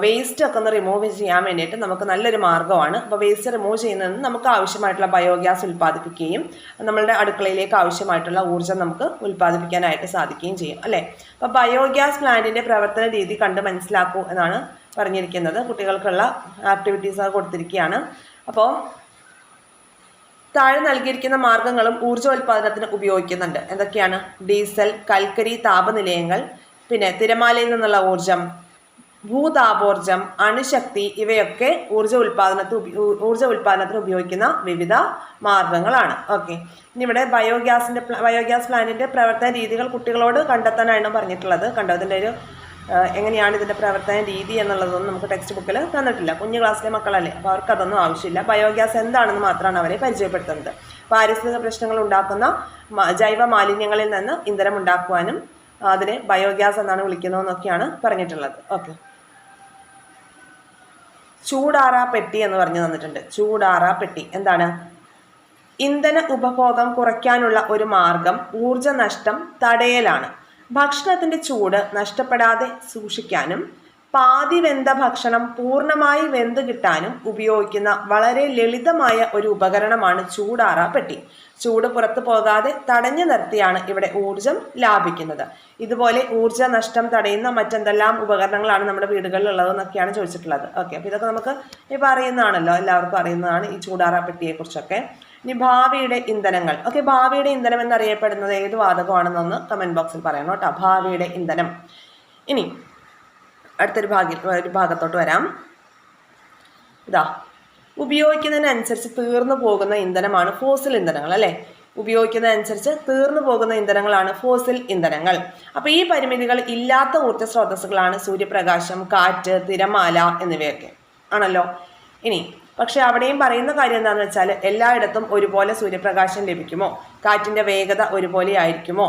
വേസ്റ്റ് ഒക്കെ ഒന്ന് റിമൂവ് ചെയ്യാൻ വേണ്ടിയിട്ട് നമുക്ക് നല്ലൊരു മാർഗ്ഗമാണ്. അപ്പോൾ വേസ്റ്റ് റിമൂവ് ചെയ്യുന്നതിന് നമുക്ക് ആവശ്യമായിട്ടുള്ള ബയോഗ്യാസ് ഉൽപ്പാദിപ്പിക്കുകയും നമ്മളുടെ അടുക്കളയിലേക്ക് ആവശ്യമായിട്ടുള്ള ഊർജ്ജം നമുക്ക് ഉൽപ്പാദിപ്പിക്കാനായിട്ട് സാധിക്കുകയും ചെയ്യും അല്ലേ. അപ്പോൾ ബയോഗ്യാസ് പ്ലാന്റിൻ്റെ പ്രവർത്തന രീതി കണ്ട് മനസ്സിലാക്കൂ എന്നാണ് പറഞ്ഞിരിക്കുന്നത്. കുട്ടികൾക്കുള്ള ആക്ടിവിറ്റീസ് കൊടുത്തിരിക്കുകയാണ്. അപ്പോൾ താഴെ നൽകിയിരിക്കുന്ന മാർഗ്ഗങ്ങളും ഊർജ്ജോൽപാദനത്തിന് ഉപയോഗിക്കുന്നുണ്ട്. എന്തൊക്കെയാണ്? ഡീസൽ, കൽക്കരി താപനിലയങ്ങൾ, പിന്നെ തിരമാലയിൽ നിന്നുള്ള ഊർജം, ഭൂതാപോർജം, അണുശക്തി, ഇവയൊക്കെ ഊർജ ഉൽപാദനത്തിന് ഉപയോഗിക്കുന്ന വിവിധ മാർഗങ്ങളാണ്. ഓക്കെ, ഇനി ഇവിടെ ബയോഗ്യാസ് പ്ലാന്റിന്റെ പ്രവർത്തന രീതികൾ കുട്ടികളോട് കണ്ടെത്താനാണ് പറഞ്ഞിട്ടുള്ളത്. കണ്ടോ, ഇതിൻ്റെ ഒരു എങ്ങനെയാണ് ഇതിൻ്റെ പ്രവർത്തന രീതി എന്നുള്ളതൊന്നും നമുക്ക് ടെക്സ്റ്റ് ബുക്കിൽ തന്നിട്ടില്ല. കുഞ്ഞു ക്ലാസ്സിലെ മക്കളല്ലേ, അപ്പോൾ അവർക്ക് അതൊന്നും ആവശ്യമില്ല. ബയോഗ്യാസ് എന്താണെന്ന് മാത്രമാണ് അവരെ പരിചയപ്പെടുത്തുന്നത്. പാരിസ്ഥിതിക പ്രശ്നങ്ങൾ ഉണ്ടാക്കുന്ന ജൈവ മാലിന്യങ്ങളിൽ നിന്ന് ഇന്ധനം ഉണ്ടാക്കുവാനും അതിനെ ബയോഗ്യാസ് എന്നാണ് വിളിക്കുന്നതെന്നൊക്കെയാണ് പറഞ്ഞിട്ടുള്ളത്. ഓക്കെ, ചൂടാറാ പെട്ടി എന്ന് പറഞ്ഞു തന്നിട്ടുണ്ട്. ചൂടാറാ പെട്ടി എന്താണ്? ഇന്ധന ഉപഭോഗം കുറയ്ക്കാനുള്ള ഒരു മാർഗം ഊർജ നഷ്ടം തടയലാണ്. ഭക്ഷണത്തിന്റെ ചൂട് നഷ്ടപ്പെടാതെ സൂക്ഷിക്കാനും പാതി വെന്ത ഭക്ഷണം പൂർണ്ണമായി വെന്ത് കിട്ടാനും ഉപയോഗിക്കുന്ന വളരെ ലളിതമായ ഒരു ഉപകരണമാണ് ചൂടാറാ പെട്ടി. ചൂട് പുറത്തു പോകാതെ തടഞ്ഞു നിർത്തിയാണ് ഇവിടെ ഊർജം ലാഭിക്കുന്നത്. ഇതുപോലെ ഊർജ നഷ്ടം തടയുന്ന മറ്റെന്തെല്ലാം ഉപകരണങ്ങളാണ് നമ്മുടെ വീടുകളിൽ ഉള്ളതെന്നൊക്കെയാണ് ചോദിച്ചിട്ടുള്ളത്. ഓക്കെ, അപ്പോൾ ഇതൊക്കെ നമുക്ക് ഇപ്പോൾ അറിയുന്നതാണല്ലോ, എല്ലാവർക്കും അറിയുന്നതാണ് ഈ ചൂടാറാ പെട്ടിയെക്കുറിച്ചൊക്കെ. ഇനി ഭാവിയുടെ ഇന്ധനങ്ങൾ. ഓക്കെ, ഭാവിയുടെ ഇന്ധനം എന്നറിയപ്പെടുന്നത് ഏത് വാതകമാണെന്നൊന്ന് കമൻറ്റ് ബോക്സിൽ പറയണം കേട്ടോ. ഭാവിയുടെ ഇന്ധനം. ഇനി അടുത്തൊരു ഭാഗത്തോട്ട് വരാം. ഇതാ, ഉപയോഗിക്കുന്നതിനനുസരിച്ച് തീർന്നു പോകുന്ന ഇന്ധനമാണ് ഫോസിൽ ഇന്ധനങ്ങൾ അല്ലേ. ഉപയോഗിക്കുന്നതനുസരിച്ച് തീർന്നു പോകുന്ന ഇന്ധനങ്ങളാണ് ഫോസിൽ ഇന്ധനങ്ങൾ. അപ്പോൾ ഈ പരിമിതികൾ ഇല്ലാത്ത ഊർജ്ജ സ്രോതസ്സുകളാണ് സൂര്യപ്രകാശം, കാറ്റ്, തിരമാല എന്നിവയൊക്കെ ആണല്ലോ. ഇനി പക്ഷെ അവിടെയും പറയുന്ന കാര്യം എന്താണെന്ന് വെച്ചാൽ എല്ലായിടത്തും ഒരുപോലെ സൂര്യപ്രകാശം ലഭിക്കുമോ, കാറ്റിന്റെ വേഗത ഒരുപോലെ ആയിരിക്കുമോ,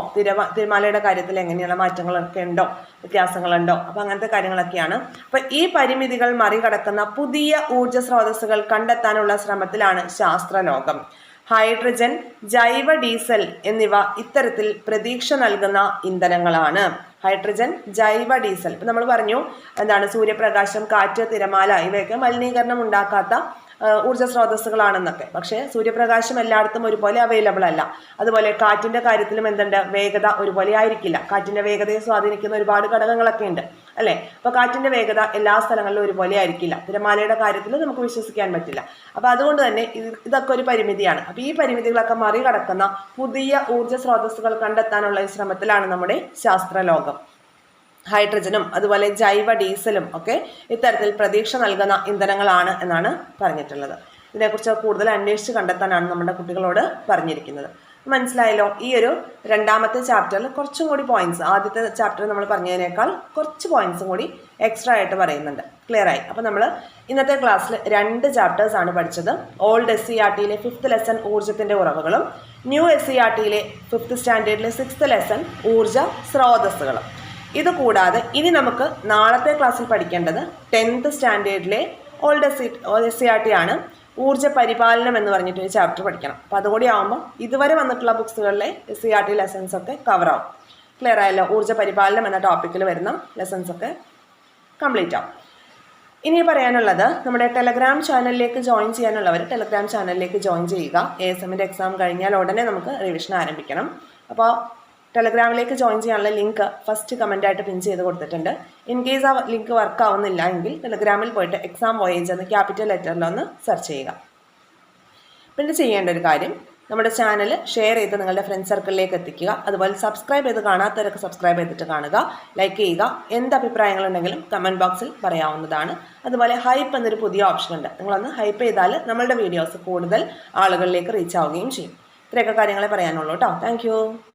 തിരമാലയുടെ കാര്യത്തിൽ എങ്ങനെയുള്ള മാറ്റങ്ങളൊക്കെ ഉണ്ടോ, വ്യത്യാസങ്ങളുണ്ടോ, അപ്പൊ അങ്ങനത്തെ കാര്യങ്ങളൊക്കെയാണ്. അപ്പൊ ഈ പരിമിതികൾ മറികടക്കുന്ന പുതിയ ഊർജ്ജ സ്രോതസ്സുകൾ കണ്ടെത്താനുള്ള ശ്രമത്തിലാണ് ശാസ്ത്രലോകം. ഹൈഡ്രജൻ, ജൈവ ഡീസൽ എന്നിവ ഇത്തരത്തിൽ പ്രതീക്ഷ നൽകുന്ന ഇന്ധനങ്ങളാണ്. ഹൈഡ്രജൻ, ജൈവ ഡീസൽ, ഇപ്പം നമ്മൾ പറഞ്ഞു എന്താണ്, സൂര്യപ്രകാശം, കാറ്റ്, തിരമാല ഇവയൊക്കെ മലിനീകരണം ഉണ്ടാക്കാത്ത ഊർജ്ജ സ്രോതസ്സുകളാണെന്നൊക്കെ. പക്ഷേ സൂര്യപ്രകാശം എല്ലായിടത്തും ഒരുപോലെ അവൈലബിൾ അല്ല. അതുപോലെ കാറ്റിന്റെ കാര്യത്തിലും എന്തുണ്ട്, വേഗത ഒരുപോലെ ആയിരിക്കില്ല. കാറ്റിന്റെ വേഗതയെ സ്വാധീനിക്കുന്ന ഒരുപാട് ഘടകങ്ങളൊക്കെ ഉണ്ട് അല്ലെ. അപ്പൊ കാറ്റിന്റെ വേഗത എല്ലാ സ്ഥലങ്ങളിലും ഒരുപോലെ ആയിരിക്കില്ല. തിരമാലയുടെ കാര്യത്തിൽ നമുക്ക് വിശ്വസിക്കാൻ പറ്റില്ല. അപ്പൊ അതുകൊണ്ട് തന്നെ ഇതൊക്കെ ഒരു പരിമിതിയാണ്. അപ്പൊ ഈ പരിമിതികളൊക്കെ മറികടക്കുന്ന പുതിയ ഊർജ്ജ സ്രോതസ്സുകൾ കണ്ടെത്താനുള്ള ശ്രമത്തിലാണ് നമ്മുടെ ശാസ്ത്രലോകം. ഹൈഡ്രജനും അതുപോലെ ജൈവ ഡീസലും ഒക്കെ ഇത്തരത്തിൽ പ്രതീക്ഷ നൽകുന്ന ഇന്ധനങ്ങളാണ് എന്നാണ് പറഞ്ഞിട്ടുള്ളത്. ഇതിനെക്കുറിച്ച് കൂടുതൽ അന്വേഷിച്ച് കണ്ടെത്താനാണ് നമ്മുടെ കുട്ടികളോട് പറഞ്ഞിരിക്കുന്നത്. മനസ്സിലായല്ലോ. ഈ ഒരു രണ്ടാമത്തെ ചാപ്റ്ററിൽ കുറച്ചും കൂടി പോയിന്റ്സ്, ആദ്യത്തെ ചാപ്റ്ററിൽ നമ്മൾ പറഞ്ഞതിനേക്കാൾ കുറച്ച് പോയിന്റ്സും കൂടി എക്സ്ട്രാ ആയിട്ട് പറയുന്നുണ്ട്. ക്ലിയർ ആയി. അപ്പോൾ നമ്മൾ ഇന്നത്തെ ക്ലാസ്സിൽ 2 ചാപ്റ്റേഴ്സ് ആണ് പഠിച്ചത്. ഓൾഡ് SCERTയിലെ 5th ലെസൺ ഊർജ്ജത്തിന്റെ ഉറവുകളും, ന്യൂ SCERTയിലെ 5th സ്റ്റാൻഡേർഡിലെ 6th ലെസൺ ഊർജ്ജ സ്രോതസ്സുകളും. ഇത് കൂടാതെ ഇനി നമുക്ക് നാളത്തെ ക്ലാസ്സിൽ പഠിക്കേണ്ടത് 10th സ്റ്റാൻഡേർഡിലെ ഓൾഡ് SCERT ആണ്. ഊർജ്ജ പരിപാലനം എന്ന് പറഞ്ഞിട്ട് ഒരു ചാപ്റ്റർ പഠിക്കണം. അപ്പോൾ അതുകൂടി ആകുമ്പോൾ ഇതുവരെ വന്നിട്ടുള്ള ബുക്സുകളിലെ SCERT ലെസൺസ് ഒക്കെ കവർ ആവും. ക്ലിയർ ആയല്ലോ. ഊർജ്ജ പരിപാലനം എന്ന ടോപ്പിക്കിൽ വരുന്ന ലെസൺസ് ഒക്കെ കംപ്ലീറ്റ് ആവും. ഇനി പറയാനുള്ളത്, നമ്മുടെ ടെലഗ്രാം ചാനലിലേക്ക് ജോയിൻ ചെയ്യാനുള്ളവർ ടെലഗ്രാം ചാനലിലേക്ക് ജോയിൻ ചെയ്യുക. ASMന്റെ എക്സാം കഴിഞ്ഞാൽ ഉടനെ നമുക്ക് റിവിഷൻ ആരംഭിക്കണം. അപ്പോൾ ടെലഗ്രാമിലേക്ക് ജോയിൻ ചെയ്യാനുള്ള ലിങ്ക് ഫസ്റ്റ് കമൻ്റായിട്ട് പിൻ ചെയ്ത് കൊടുത്തിട്ടുണ്ട്. ഇൻ കേസ് ആ ലിങ്ക് വർക്ക് ആവുന്നില്ല എങ്കിൽ ടെലഗ്രാമിൽ പോയിട്ട് എക്സാം വോയേജ് എന്ന് ക്യാപിറ്റൽ ലെറ്ററിലൊന്ന് സെർച്ച് ചെയ്യുക. പിന്നെ ചെയ്യേണ്ട ഒരു കാര്യം, നമ്മുടെ ചാനൽ ഷെയർ ചെയ്ത് നിങ്ങളുടെ ഫ്രണ്ട് സർക്കിളിലേക്ക് എത്തിക്കുക. അതുപോലെ സബ്സ്ക്രൈബ് ചെയ്ത് കാണാത്തവരൊക്കെ സബ്സ്ക്രൈബ് ചെയ്തിട്ട് കാണുക, ലൈക്ക് ചെയ്യുക. എന്ത് അഭിപ്രായങ്ങളുണ്ടെങ്കിലും കമൻറ്റ് ബോക്സിൽ പറയാവുന്നതാണ്. അതുപോലെ ഹൈപ്പ് എന്നൊരു പുതിയ ഓപ്ഷൻ ഉണ്ട്. നിങ്ങളൊന്ന് ഹൈപ്പ് ചെയ്താൽ നമ്മളുടെ വീഡിയോസ് കൂടുതൽ ആളുകളിലേക്ക് റീച്ച് ആവുകയും ചെയ്യും. ഇത്രയൊക്കെ കാര്യങ്ങളെ പറയാനുള്ളൂ കേട്ടോ. താങ്ക്